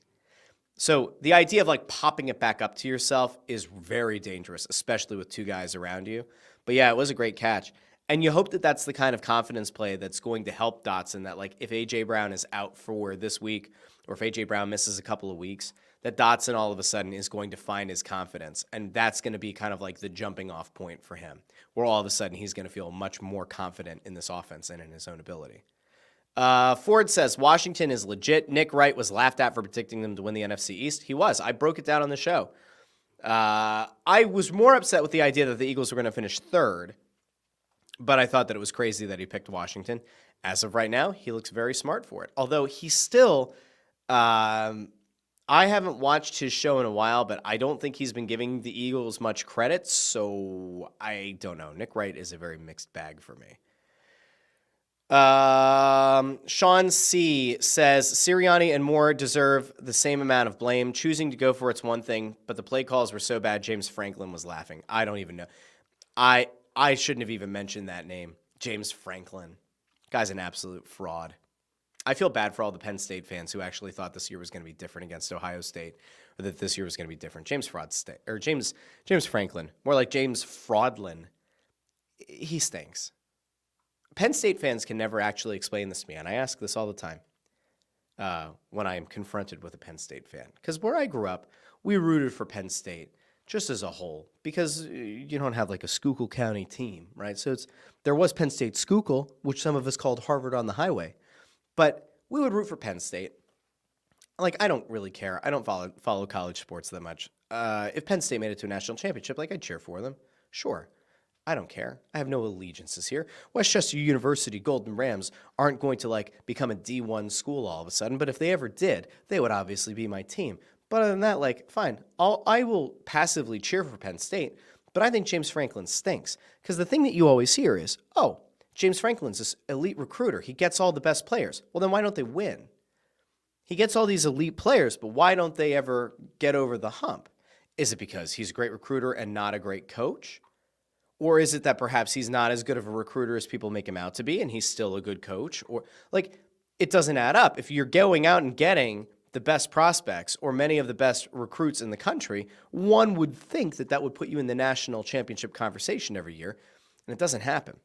So the idea of like popping it back up to yourself is very dangerous, especially with two guys around you. But yeah, it was a great catch. And you hope that that's the kind of confidence play that's going to help Dotson, that like if A.J. Brown is out for this week or if A.J. Brown misses a couple of weeks, that Dotson all of a sudden is going to find his confidence. And that's going to be kind of like the jumping off point for him, where all of a sudden he's going to feel much more confident in this offense and in his own ability. Ford says, Washington is legit. Nick Wright was laughed at for predicting them to win the NFC East. He was. I broke it down on the show. I was more upset with the idea that the Eagles were going to finish third, but I thought that it was crazy that he picked Washington. As of right now, he looks very smart for it. Although he's still, I haven't watched his show in a while, but I don't think he's been giving the Eagles much credit, so I don't know. Nick Wright is a very mixed bag for me. Sean C. says, Sirianni and Moore deserve the same amount of blame. Choosing to go for it's one thing, but the play calls were so bad, James Franklin was laughing. I don't even know. I shouldn't have even mentioned that name. James Franklin. Guy's an absolute fraud. I feel bad for all the Penn State fans who actually thought this year was going to be different against Ohio State, or that this year was going to be different. James Franklin, more like James Fraudlin. He stinks. Penn State fans can never actually explain this to me, and I ask this all the time when I am confronted with a Penn State fan. Because where I grew up, we rooted for Penn State just as a whole, because you don't have like a Schuylkill County team, right? So there was Penn State Schuylkill, which some of us called Harvard on the Highway, but we would root for Penn State. Like, I don't really care. I don't follow college sports that much. If Penn State made it to a national championship, like, I'd cheer for them. Sure. I don't care. I have no allegiances here. Westchester University Golden Rams aren't going to like become a D1 school all of a sudden, but if they ever did, they would obviously be my team. But other than that, like, fine. I will passively cheer for Penn State, but I think James Franklin stinks. Because the thing that you always hear is, oh, James Franklin's this elite recruiter. He gets all the best players. Well, then why don't they win? He gets all these elite players, but why don't they ever get over the hump? Is it because he's a great recruiter and not a great coach? Or is it that perhaps he's not as good of a recruiter as people make him out to be, and he's still a good coach? Or, like, it doesn't add up. If you're going out and getting the best prospects or many of the best recruits in the country, one would think that that would put you in the national championship conversation every year, and it doesn't happen.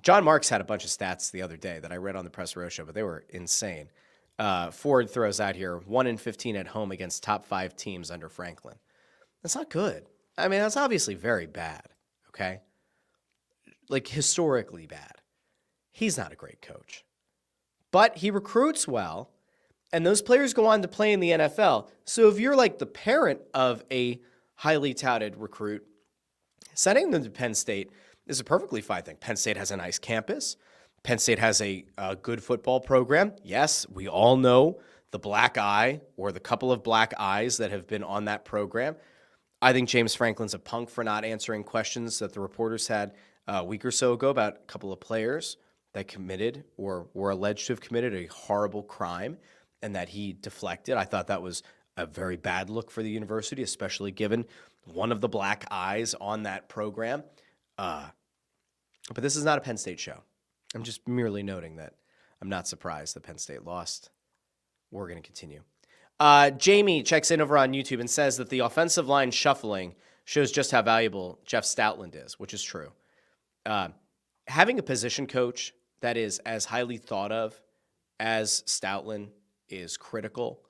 John Marks had a bunch of stats the other day that I read on the Press Row Show, but they were insane. Ford throws out here, 1-15 at home against top 5 teams under Franklin. That's not good. I mean, that's obviously very bad. Okay? Like, historically bad. He's not a great coach. But he recruits well, and those players go on to play in the NFL. So if you're like the parent of a highly touted recruit, sending them to Penn State is a perfectly fine thing. Penn State has a nice campus. Penn State has a good football program. Yes, we all know the black eye or the couple of black eyes that have been on that program. I think James Franklin's a punk for not answering questions that the reporters had a week or so ago about a couple of players that committed or were alleged to have committed a horrible crime and that he deflected. I thought that was a very bad look for the university, especially given one of the black eyes on that program. But this is not a Penn State show. I'm just merely noting that I'm not surprised that Penn State lost. We're going to continue. Jamie checks in over on YouTube and says that the offensive line shuffling shows just how valuable Jeff Stoutland is, which is true. Having a position coach that is as highly thought of as Stoutland is critical.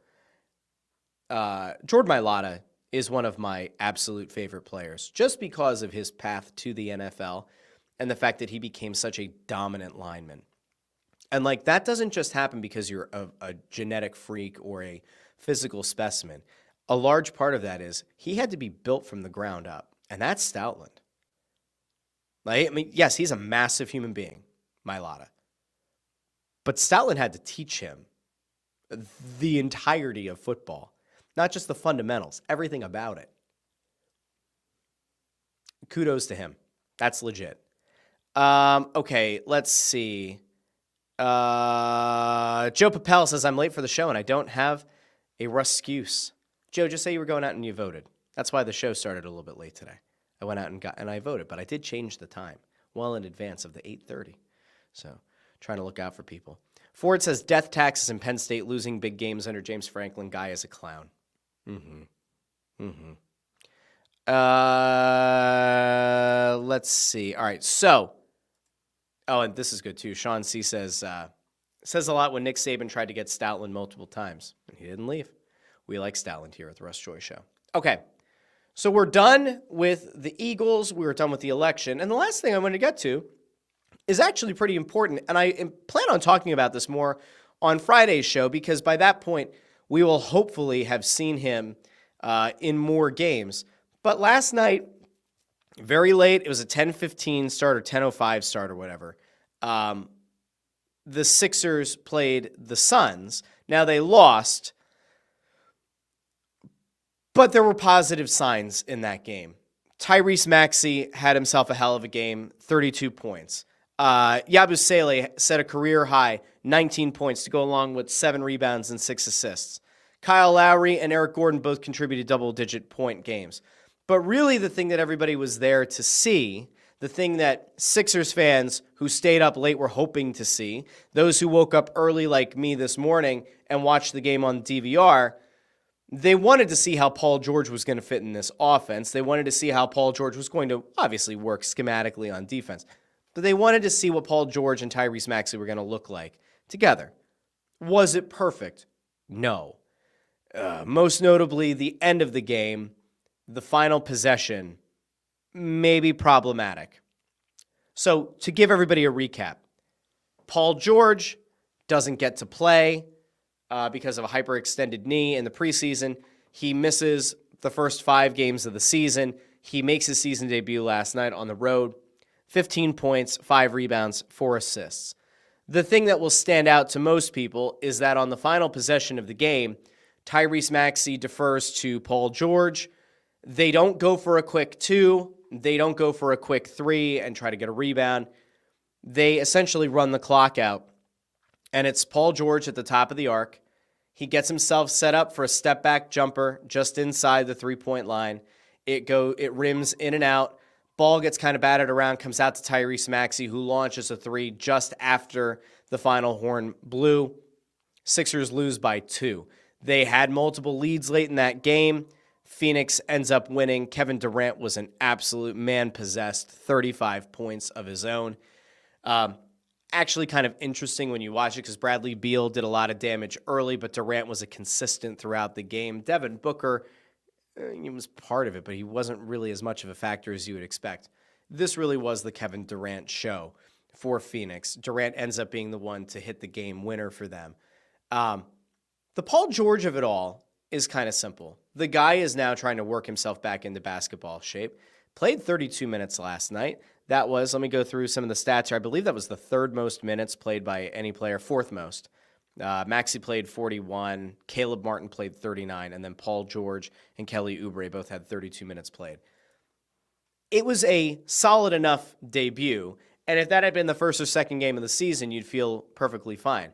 Jordan Mailata is one of my absolute favorite players just because of his path to the NFL and the fact that he became such a dominant lineman. And like that doesn't just happen because you're a genetic freak or a physical specimen. A large part of that is he had to be built from the ground up, and that's Stoutland. Like, I mean, yes, he's a massive human being, Mailata. But Stoutland had to teach him the entirety of football, not just the fundamentals, everything about it. Kudos to him. That's legit. Okay, let's see. Joe Papel says, I'm late for the show and I don't have a Russ-cuse. Joe, just say you were going out and you voted. That's why the show started a little bit late today. I went out and I voted, but I did change the time. well in advance of the 8:30. So trying to look out for people. Ford says death taxes in Penn State losing big games under James Franklin. Guy is a clown. Let's see. All right. So, and this is good too. Sean C says a lot when Nick Saban tried to get Stoutland multiple times, and he didn't leave. We like Stoutland here at the Russ Joy Show. Okay. So we're done with the Eagles. We were done with the election. And the last thing I want to get to is actually pretty important. And I plan on talking about this more on Friday's show because by that point, we will hopefully have seen him in more games. But last night, very late, it was a 10:15 start or 10:05 start or whatever. The Sixers played the Suns. Now they lost, but there were positive signs in that game. Tyrese Maxey had himself a hell of a game, 32 points. Yabusele set a career high, 19 points to go along with 7 rebounds and 6 assists. Kyle Lowry and Eric Gordon both contributed double-digit point games. But really the thing that everybody was there to see, the thing that Sixers fans who stayed up late were hoping to see, those who woke up early like me this morning and watched the game on DVR, they wanted to see how Paul George was going to fit in this offense. They wanted to see how Paul George was going to obviously work schematically on defense. But they wanted to see what Paul George and Tyrese Maxey were going to look like together. Was it perfect? No. Most notably, the end of the game, the final possession, maybe problematic. So to give everybody a recap, Paul George doesn't get to play because of a hyperextended knee in the preseason. He misses the first 5 games of the season. He makes his season debut last night on the road. 15 points, 5 rebounds, 4 assists. The thing that will stand out to most people is that on the final possession of the game, Tyrese Maxey defers to Paul George. They don't go for a quick 2. They don't go for a quick 3 and try to get a rebound. They essentially run the clock out. And it's Paul George at the top of the arc. He gets himself set up for a step-back jumper just inside the 3-point line. It rims in and out. Ball gets kind of batted around, comes out to Tyrese Maxey, who launches a 3 just after the final horn blew. Sixers lose by 2. They had multiple leads late in that game. Phoenix ends up winning. Kevin Durant was an absolute man-possessed, 35 points of his own. Actually kind of interesting when you watch it because Bradley Beal did a lot of damage early, but Durant was a consistent throughout the game. Devin Booker, he was part of it, but he wasn't really as much of a factor as you would expect. This really was the Kevin Durant show for Phoenix. Durant ends up being the one to hit the game winner for them. The Paul George of it all is kind of simple. The guy is now trying to work himself back into basketball shape. Played 32 minutes last night. That was, let me go through some of the stats here. I believe that was the 3rd most minutes played by any player, 4th most. Maxey played 41, Caleb Martin played 39, and then Paul George and Kelly Oubre both had 32 minutes played. It was a solid enough debut, and if that had been the first or second game of the season, you'd feel perfectly fine.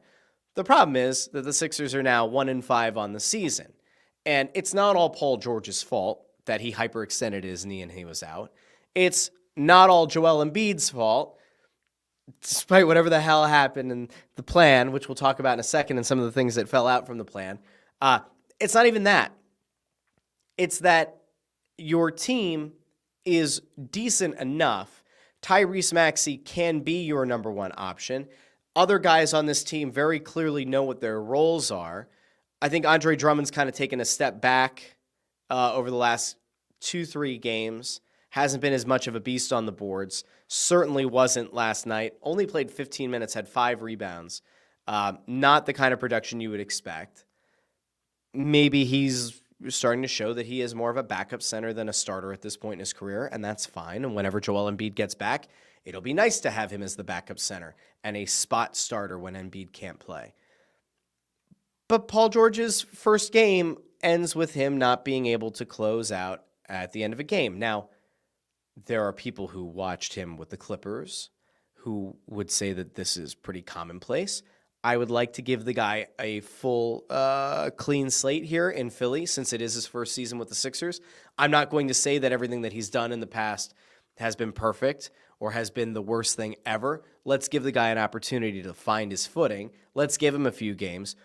The problem is that the Sixers are now 1-5 on the season, and it's not all Paul George's fault that he hyperextended his knee and he was out. It's not all Joel Embiid's fault, despite whatever the hell happened in the plan, which we'll talk about in a second, and some of the things that fell out from the plan. It's not even that. It's that your team is decent enough. Tyrese Maxey can be your number one option. Other guys on this team very clearly know what their roles are. I think Andre Drummond's kind of taken a step back over the last 2-3 games. Hasn't been as much of a beast on the boards. Certainly wasn't last night. Only played 15 minutes, had 5 rebounds. Not the kind of production you would expect. Maybe he's starting to show that he is more of a backup center than a starter at this point in his career, and that's fine. And whenever Joel Embiid gets back, it'll be nice to have him as the backup center and a spot starter when Embiid can't play. But Paul George's first game ends with him not being able to close out at the end of a game. Now, there are people who watched him with the Clippers who would say that this is pretty commonplace. I would like to give the guy a full clean slate here in Philly since it is his first season with the Sixers. I'm not going to say that everything that he's done in the past has been perfect or has been the worst thing ever. Let's give the guy an opportunity to find his footing. Let's give him a few games.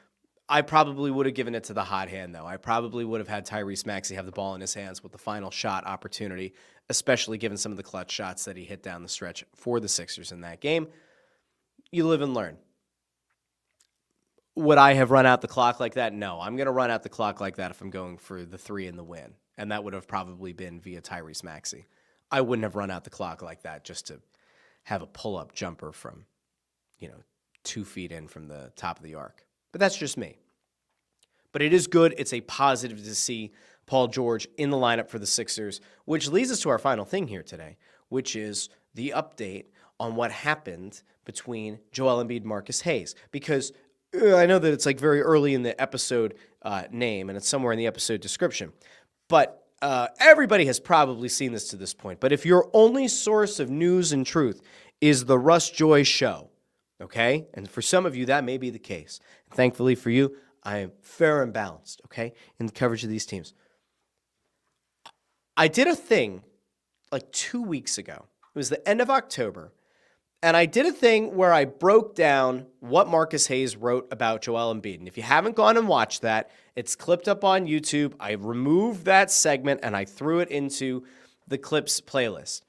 I probably would have given it to the hot hand, though. I probably would have had Tyrese Maxey have the ball in his hands with the final shot opportunity, especially given some of the clutch shots that he hit down the stretch for the Sixers in that game. You live and learn. Would I have run out the clock like that? No. I'm going to run out the clock like that if I'm going for the 3 and the win, and that would have probably been via Tyrese Maxey. I wouldn't have run out the clock like that just to have a pull-up jumper from, 2 feet in from the top of the arc. But that's just me. But it is good. It's a positive to see Paul George in the lineup for the Sixers, which leads us to our final thing here today, which is the update on what happened between Joel Embiid and Marcus Hayes. Because I know that it's like very early in the episode name, and it's somewhere in the episode description. But everybody has probably seen this to this point. But if your only source of news and truth is the Russ Joy Show, okay? And for some of you, that may be the case. Thankfully for you, I am fair and balanced, okay, in the coverage of these teams. I did a thing like 2 weeks ago. It was the end of October. And I did a thing where I broke down what Marcus Hayes wrote about Joel Embiid. And if you haven't gone and watched that, it's clipped up on YouTube. I removed that segment and I threw it into the clips playlist.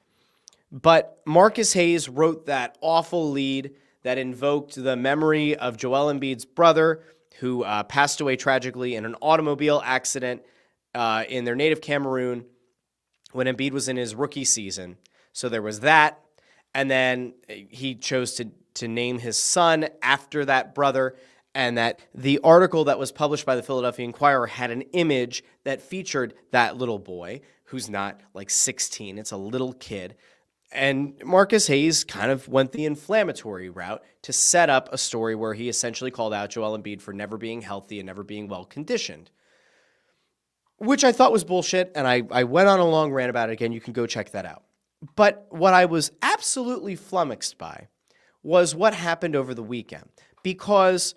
But Marcus Hayes wrote that awful lead that invoked the memory of Joel Embiid's brother, who passed away tragically in an automobile accident in their native Cameroon when Embiid was in his rookie season. So there was that. And then he chose to name his son after that brother, and that the article that was published by the Philadelphia Inquirer had an image that featured that little boy who's not like 16. It's a little kid. And Marcus Hayes kind of went the inflammatory route to set up a story where he essentially called out Joel Embiid for never being healthy and never being well-conditioned, which I thought was bullshit, and I went on a long rant about it again. You can go check that out. But what I was absolutely flummoxed by was what happened over the weekend, because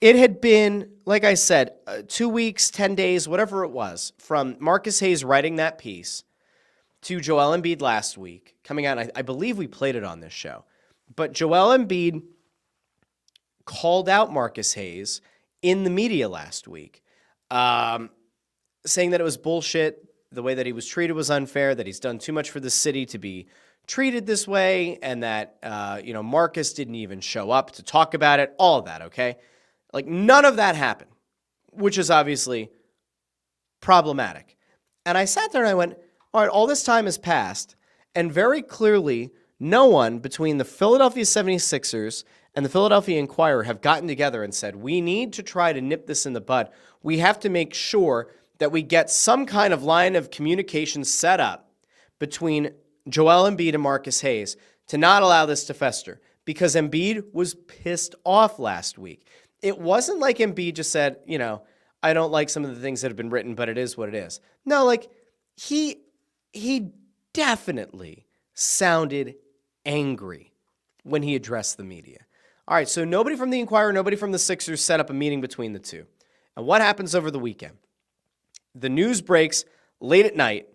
it had been, like I said, 2 weeks, 10 days, whatever it was, from Marcus Hayes writing that piece to Joel Embiid last week, coming out, and I believe we played it on this show, but Joel Embiid called out Marcus Hayes in the media last week, saying that it was bullshit. The way that he was treated was unfair, that he's done too much for the city to be treated this way, and that, Marcus didn't even show up to talk about it, all of that, okay? Like, none of that happened, which is obviously problematic. And I sat there and I went, all right, all this time has passed, and very clearly, no one between the Philadelphia 76ers and the Philadelphia Inquirer have gotten together and said, we need to try to nip this in the bud. We have to make sure that we get some kind of line of communication set up between Joel Embiid and Marcus Hayes to not allow this to fester, because Embiid was pissed off last week. It wasn't like Embiid just said, I don't like some of the things that have been written, but it is what it is. No, like he definitely sounded angry when he addressed the media. All right, so nobody from the Inquirer, nobody from the Sixers set up a meeting between the two. And what happens over the weekend? The news breaks late at night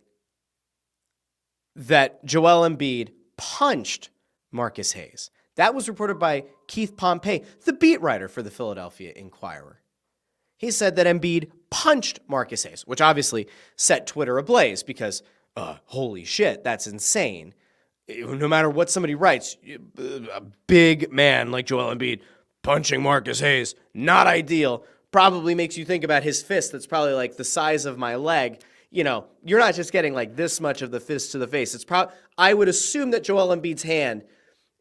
that Joel Embiid punched Marcus Hayes. That was reported by Keith Pompey, the beat writer for the Philadelphia Inquirer. He said that Embiid punched Marcus Hayes, which obviously set Twitter ablaze because, holy shit, that's insane. No matter what somebody writes, a big man like Joel Embiid punching Marcus Hayes, not ideal. Probably makes you think about his fist that's probably like the size of my leg. You're not just getting like this much of the fist to the face. I would assume that Joel Embiid's hand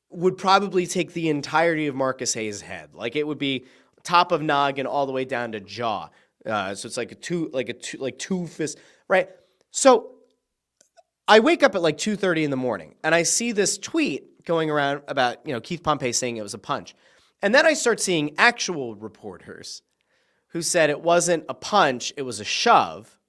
would probably take the entirety of Marcus Hayes' head. Like it would be top of noggin all the way down to jaw. So it's like two fists, right? So I wake up at like 2:30 in the morning and I see this tweet going around about, Keith Pompey saying it was a punch. And then I start seeing actual reporters who said it wasn't a punch, it was a shove.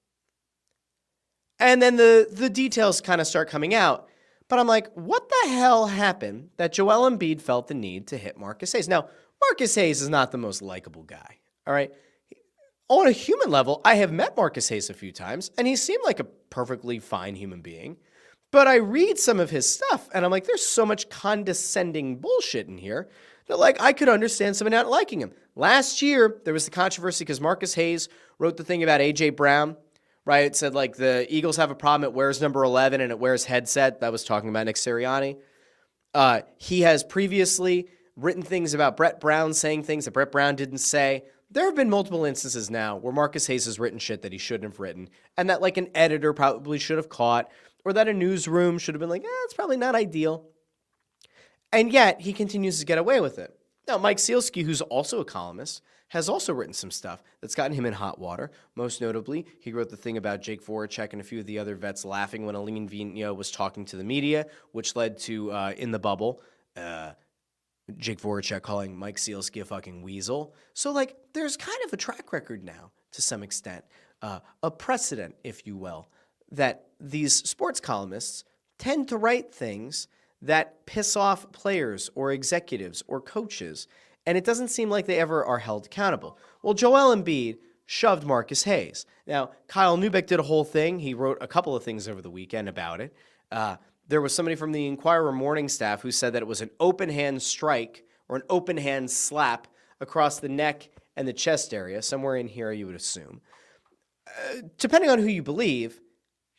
And then the details kind of start coming out. But I'm like, what the hell happened that Joel Embiid felt the need to hit Marcus Hayes? Now, Marcus Hayes is not the most likable guy, all right? On a human level, I have met Marcus Hayes a few times, and he seemed like a perfectly fine human being. But I read some of his stuff, and I'm like, there's so much condescending bullshit in here that, like, I could understand someone not liking him. Last year, there was the controversy because Marcus Hayes wrote the thing about A.J. Brown, right? It said, like, the Eagles have a problem. It wears number 11, and it wears headset. That was talking about Nick Sirianni. He has previously written things about Brett Brown saying things that Brett Brown didn't say. There have been multiple instances now where Marcus Hayes has written shit that he shouldn't have written, and that, like, an editor probably should have caught, or that a newsroom should have been like, it's probably not ideal. And yet, he continues to get away with it. Now, Mike Sealski, who's also a columnist, has also written some stuff that's gotten him in hot water. Most notably, he wrote the thing about Jake Voracek and a few of the other vets laughing when Aline Vigneault was talking to the media, which led to, in the bubble, Jake Voracek calling Mike Sealski a fucking weasel. So, like, there's kind of a track record now, to some extent, a precedent, if you will, that these sports columnists tend to write things that piss off players or executives or coaches, and it doesn't seem like they ever are held accountable. Well, Joel Embiid shoved Marcus Hayes. Now, Kyle Neubeck did a whole thing. He wrote a couple of things over the weekend about it. There was somebody from the Inquirer morning staff who said that it was an open hand strike or an open hand slap across the neck and the chest area, somewhere in here you would assume. Depending on who you believe,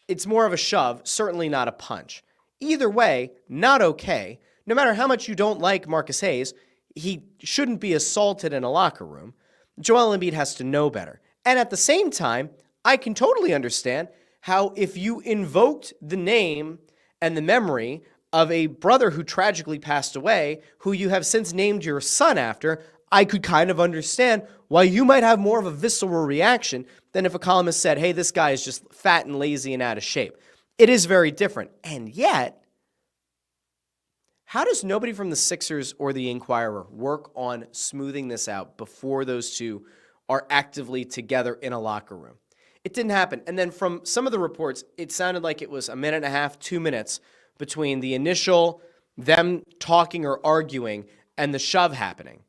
it's more of a shove, certainly not a punch. Either way, not okay. No matter how much you don't like Marcus Hayes, he shouldn't be assaulted in a locker room. Joel Embiid has to know better. And at the same time, I can totally understand how if you invoked the name and the memory of a brother who tragically passed away, who you have since named your son after, I could kind of understand why you might have more of a visceral reaction than if a columnist said, hey, this guy is just fat and lazy and out of shape. It is very different. And yet, how does nobody from the Sixers or the Inquirer work on smoothing this out before those two are actively together in a locker room? It didn't happen. And then from some of the reports, it sounded like it was a minute and a half, 2 minutes between the initial them talking or arguing and the shove happening.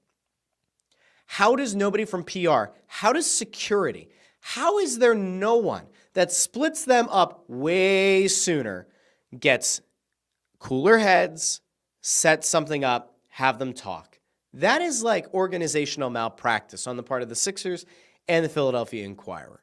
How does nobody from PR, how does security, how is there no one that splits them up way sooner, gets cooler heads, sets something up, have them talk? That is like organizational malpractice on the part of the Sixers and the Philadelphia Inquirer.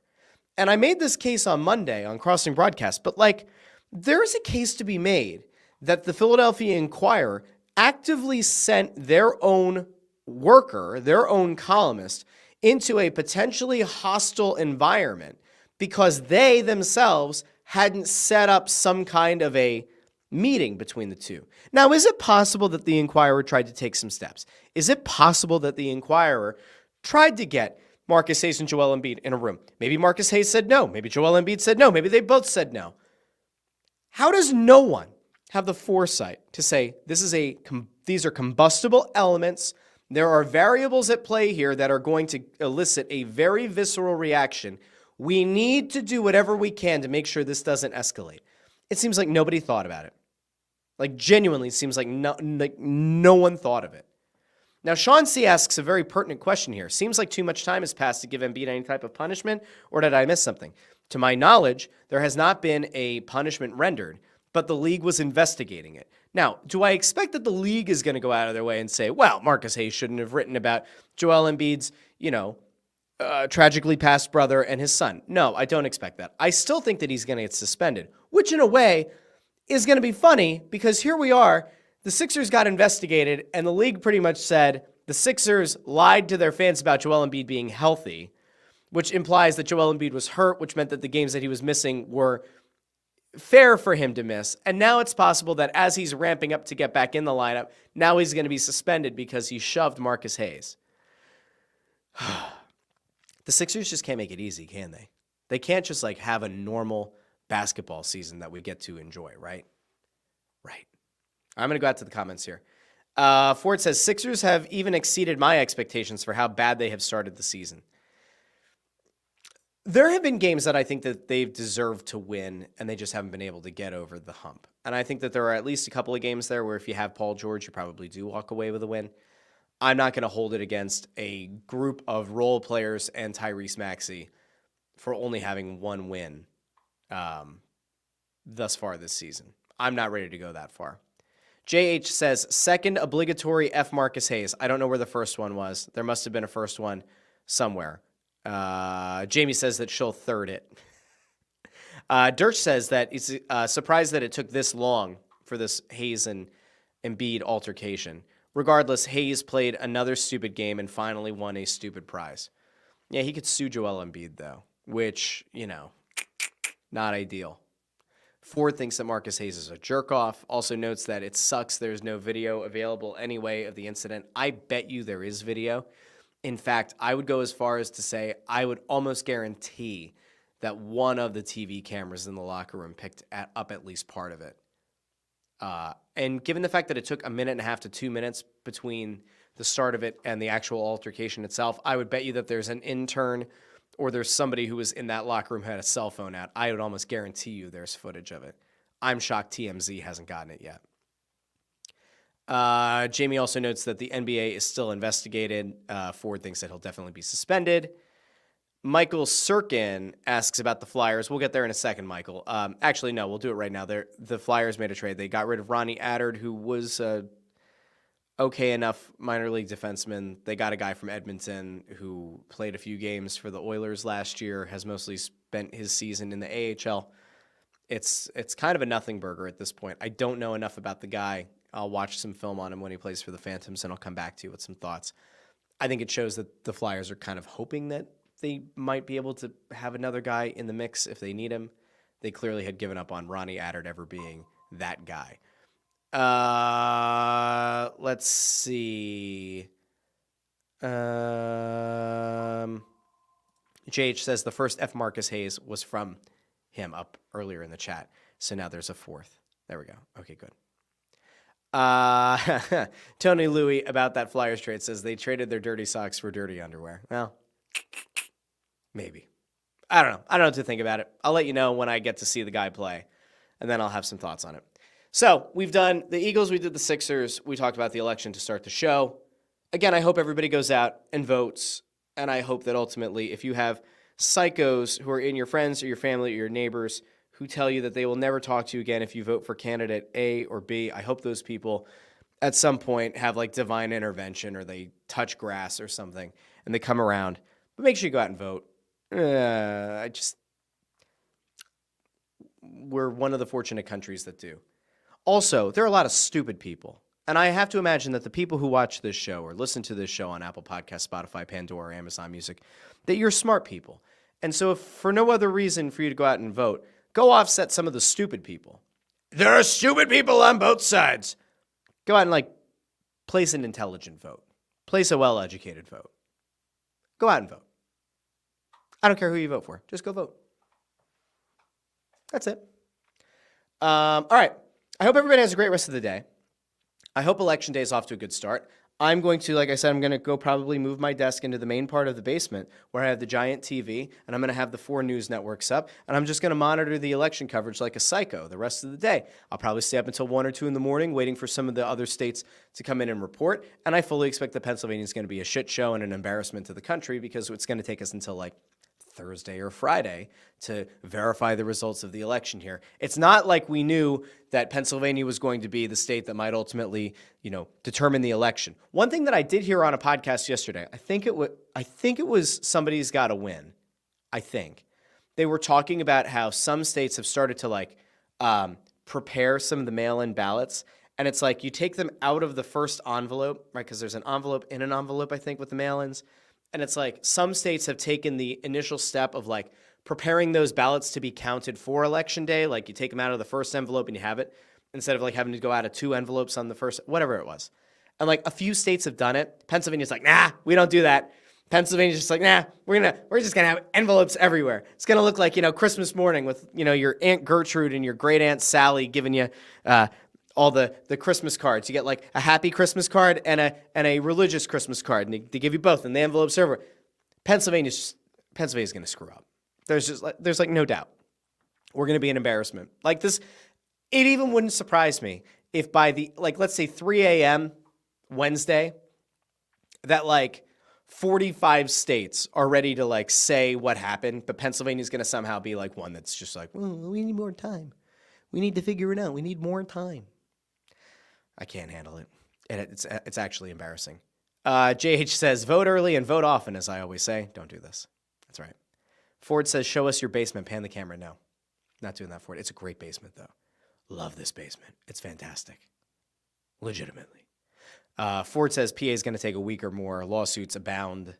And I made this case on Monday on Crossing Broadcast, but like there's a case to be made that the Philadelphia Inquirer actively sent their own worker, their own columnist, into a potentially hostile environment because they themselves hadn't set up some kind of a meeting between the two. Now, is it possible that the Inquirer tried to take some steps? Is it possible that the Inquirer tried to get Marcus Hayes and Joel Embiid in a room? Maybe Marcus Hayes said no. Maybe Joel Embiid said no. Maybe they both said no. How does no one have the foresight to say these are combustible elements? There are variables at play here that are going to elicit a very visceral reaction. We need to do whatever we can to make sure this doesn't escalate. It seems like nobody thought about it. Like genuinely seems like no one thought of it. Now, Sean C. asks a very pertinent question here. Seems like too much time has passed to give Embiid any type of punishment, or did I miss something? To my knowledge, there has not been a punishment rendered, but the league was investigating it. Now, do I expect that the league is going to go out of their way and say, well, Marcus Hayes shouldn't have written about Joel Embiid's, tragically passed brother and his son? No, I don't expect that. I still think that he's going to get suspended, which in a way is going to be funny because here we are, the Sixers got investigated and the league pretty much said the Sixers lied to their fans about Joel Embiid being healthy, which implies that Joel Embiid was hurt, which meant that the games that he was missing were fair for him to miss. And now it's possible that as he's ramping up to get back in the lineup, now he's going to be suspended because he shoved Marcus Hayes. The Sixers just can't make it easy, can they? They can't just like have a normal basketball season that we get to enjoy, right? Right. I'm going to go out to the comments here. Ford says, Sixers have even exceeded my expectations for how bad they have started the season. There have been games that I think that they've deserved to win, and they just haven't been able to get over the hump. And I think that there are at least a couple of games there where if you have Paul George, you probably do walk away with a win. I'm not going to hold it against a group of role players and Tyrese Maxey for only having one win thus far this season. I'm not ready to go that far. JH says, second obligatory F Marcus Hayes. I don't know where the first one was. There must have been a first one somewhere. Jamie says that she'll third it. Dirch says that he's surprised that it took this long for this Hayes and Embiid altercation. Regardless, Hayes played another stupid game and finally won a stupid prize. Yeah, he could sue Joel Embiid, though, which, not ideal. Ford thinks that Marcus Hayes is a jerk-off. Also notes that it sucks there's no video available anyway of the incident. I bet you there is video. In fact, I would go as far as to say I would almost guarantee that one of the TV cameras in the locker room picked up at least part of it. And given the fact that it took 1.5 minutes to 2 minutes between the start of it and the actual altercation itself, I would bet you that there's an intern or there's somebody who was in that locker room who had a cell phone out. I would almost guarantee you there's footage of it. I'm shocked TMZ hasn't gotten it yet. Jamie also notes that the NBA is still investigated. Ford thinks that he'll definitely be suspended. Michael Sirkin asks about the Flyers. We'll get there in a second, Michael. Actually, no, we'll do it right now. The Flyers made a trade. They got rid of Ronnie Attard, who was okay enough minor league defenseman. They got a guy from Edmonton who played a few games for the Oilers last year, has mostly spent his season in the AHL. It's kind of a nothing burger at this point. I don't know enough about the guy. I'll watch some film on him when he plays for the Phantoms, and I'll come back to you with some thoughts. I think it shows that the Flyers are kind of hoping that they might be able to have another guy in the mix if they need him. They clearly had given up on Ronnie Attard ever being that guy. Let's see. JH says the first F Marcus Hayes was from him up earlier in the chat. So now there's a fourth. There we go. Okay, good. Tony Louie about that Flyers trade says they traded their dirty socks for dirty underwear. Well, maybe. I don't know. I don't know what to think about it. I'll let you know when I get to see the guy play, and then I'll have some thoughts on it. So we've done the Eagles, we did the Sixers, we talked about the election to start the show. Again, I hope everybody goes out and votes, and I hope that ultimately if you have psychos who are in your friends or your family or your neighbors who tell you that they will never talk to you again if you vote for candidate A or B, I hope those people at some point have like divine intervention or they touch grass or something and they come around. But make sure you go out and vote. We're one of the fortunate countries that do. Also, there are a lot of stupid people. And I have to imagine that the people who watch this show or listen to this show on Apple Podcasts, Spotify, Pandora, Amazon Music, that you're smart people. And so if for no other reason for you to go out and vote, go offset some of the stupid people. There are stupid people on both sides. Go out and place an intelligent vote. Place a well-educated vote. Go out and vote. I don't care who you vote for. Just go vote. That's it. All right. I hope everybody has a great rest of the day. I hope Election Day is off to a good start. I'm going to, like I said, I'm going to go probably move my desk into the main part of the basement where I have the giant TV, and I'm going to have the 4 news networks up, and I'm just going to monitor the election coverage like a psycho the rest of the day. I'll probably stay up until 1 or 2 in the morning waiting for some of the other states to come in and report, and I fully expect that Pennsylvania is going to be a shit show and an embarrassment to the country because it's going to take us until Thursday or Friday to verify the results of the election here. It's not like we knew that Pennsylvania was going to be the state that might ultimately, determine the election. One thing that I did hear on a podcast yesterday, I think it was Somebody's Gotta Win. I think they were talking about how some states have started to prepare some of the mail-in ballots. And it's you take them out of the first envelope, right? Because there's an envelope in an envelope, I think, with the mail-ins. And it's some states have taken the initial step of preparing those ballots to be counted for Election Day. You take them out of the first envelope and you have it instead of having to go out of 2 envelopes on the first, whatever it was. And a few states have done it. Pennsylvania's nah, we don't do that. Pennsylvania's just nah, we're just gonna have envelopes everywhere. It's gonna look like Christmas morning with your Aunt Gertrude and your great Aunt Sally giving you all the Christmas cards. You get a happy Christmas card and a religious Christmas card, and they give you both, and the envelope's over. Pennsylvania's going to screw up. There's no doubt. We're going to be an embarrassment. This, it even wouldn't surprise me if by the let's say 3 a.m. Wednesday, that 45 states are ready to say what happened, but Pennsylvania's going to somehow be one that's just we need more time. We need to figure it out. We need more time. I can't handle it. And it's actually embarrassing. JH says, vote early and vote often, as I always say. Don't do this. That's right. Ford says, show us your basement. Pan the camera. No, not doing that, Ford. It's a great basement, though. Love this basement. It's fantastic. Legitimately. Ford says PA is going to take a week or more. Lawsuits abound.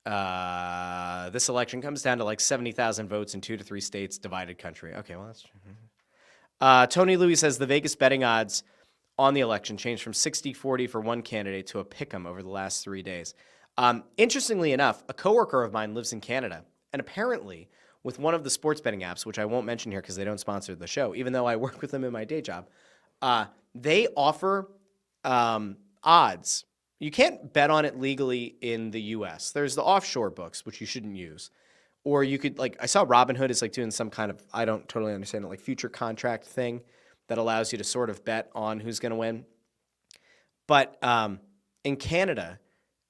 This election comes down to like 70,000 votes in 2 to 3 states, divided country. Okay, well, that's true. Tony Louis says the Vegas betting odds on the election changed from 60-40 for one candidate to a pick'em over the last 3 days. Interestingly enough, a coworker of mine lives in Canada, and apparently with one of the sports betting apps, which I won't mention here because they don't sponsor the show, even though I work with them in my day job, they offer odds. You can't bet on it legally in the U.S. There's the offshore books, which you shouldn't use. Or you could, like, I saw Robinhood is like doing some kind of, I don't totally understand it, like future contract thing that allows you to sort of bet on who's going to win. But in Canada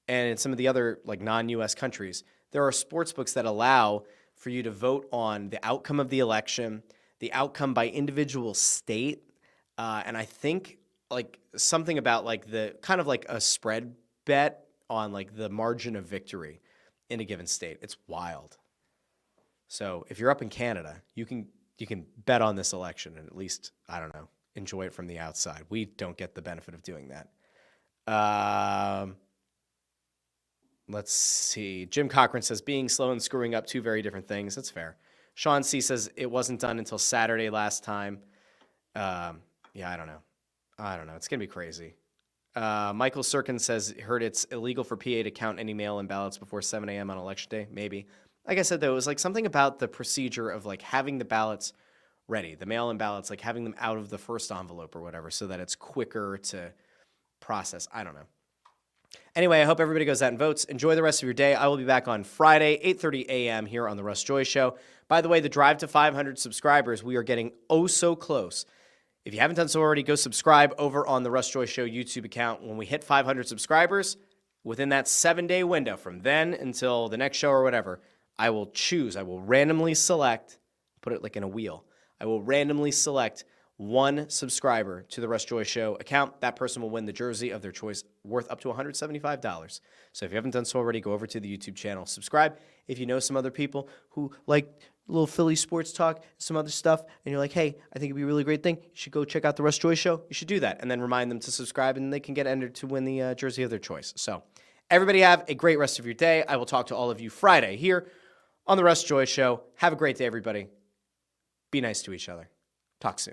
and in some of the other like non-U.S. countries, there are sports books that allow for you to vote on the outcome of the election, the outcome by individual state, and I think like something about like the kind of like a spread bet on like the margin of victory in a given state. It's wild. So if you're up in Canada, you can bet on this election and at least, I don't know, enjoy it from the outside. We don't get the benefit of doing that. Let's see. Jim Cochran says being slow and screwing up, two very different things. That's fair. Sean C says it wasn't done until Saturday last time. Yeah, I don't know. It's going to be crazy. Michael Sirkin says, heard it's illegal for PA to count any mail-in ballots before 7 a.m. on election day. Maybe. Like I said, though, it was like something about the procedure of like having the ballots ready, the mail-in ballots, like having them out of the first envelope or whatever so that it's quicker to process. I don't know. Anyway, I hope everybody goes out and votes. Enjoy the rest of your day. I will be back on Friday, 8:30 a.m. here on The Russ Joy Show. By the way, the drive to 500 subscribers, we are getting oh so close. If you haven't done so already, go subscribe over on the Russ Joy Show YouTube account. When we hit 500 subscribers, within that 7-day window from then until the next show or whatever, I will randomly select, put it like in a wheel. I will randomly select one subscriber to the Russ Joy Show account. That person will win the jersey of their choice worth up to $175. So if you haven't done so already, go over to the YouTube channel, subscribe. If you know some other people who like little Philly sports talk, some other stuff, and you're like, hey, I think it'd be a really great thing, you should go check out the Russ Joy Show. You should do that, and then remind them to subscribe, and they can get entered to win the jersey of their choice. So everybody have a great rest of your day. I will talk to all of you Friday here on the Russ Joy Show. Have a great day, everybody. Be nice to each other. Talk soon.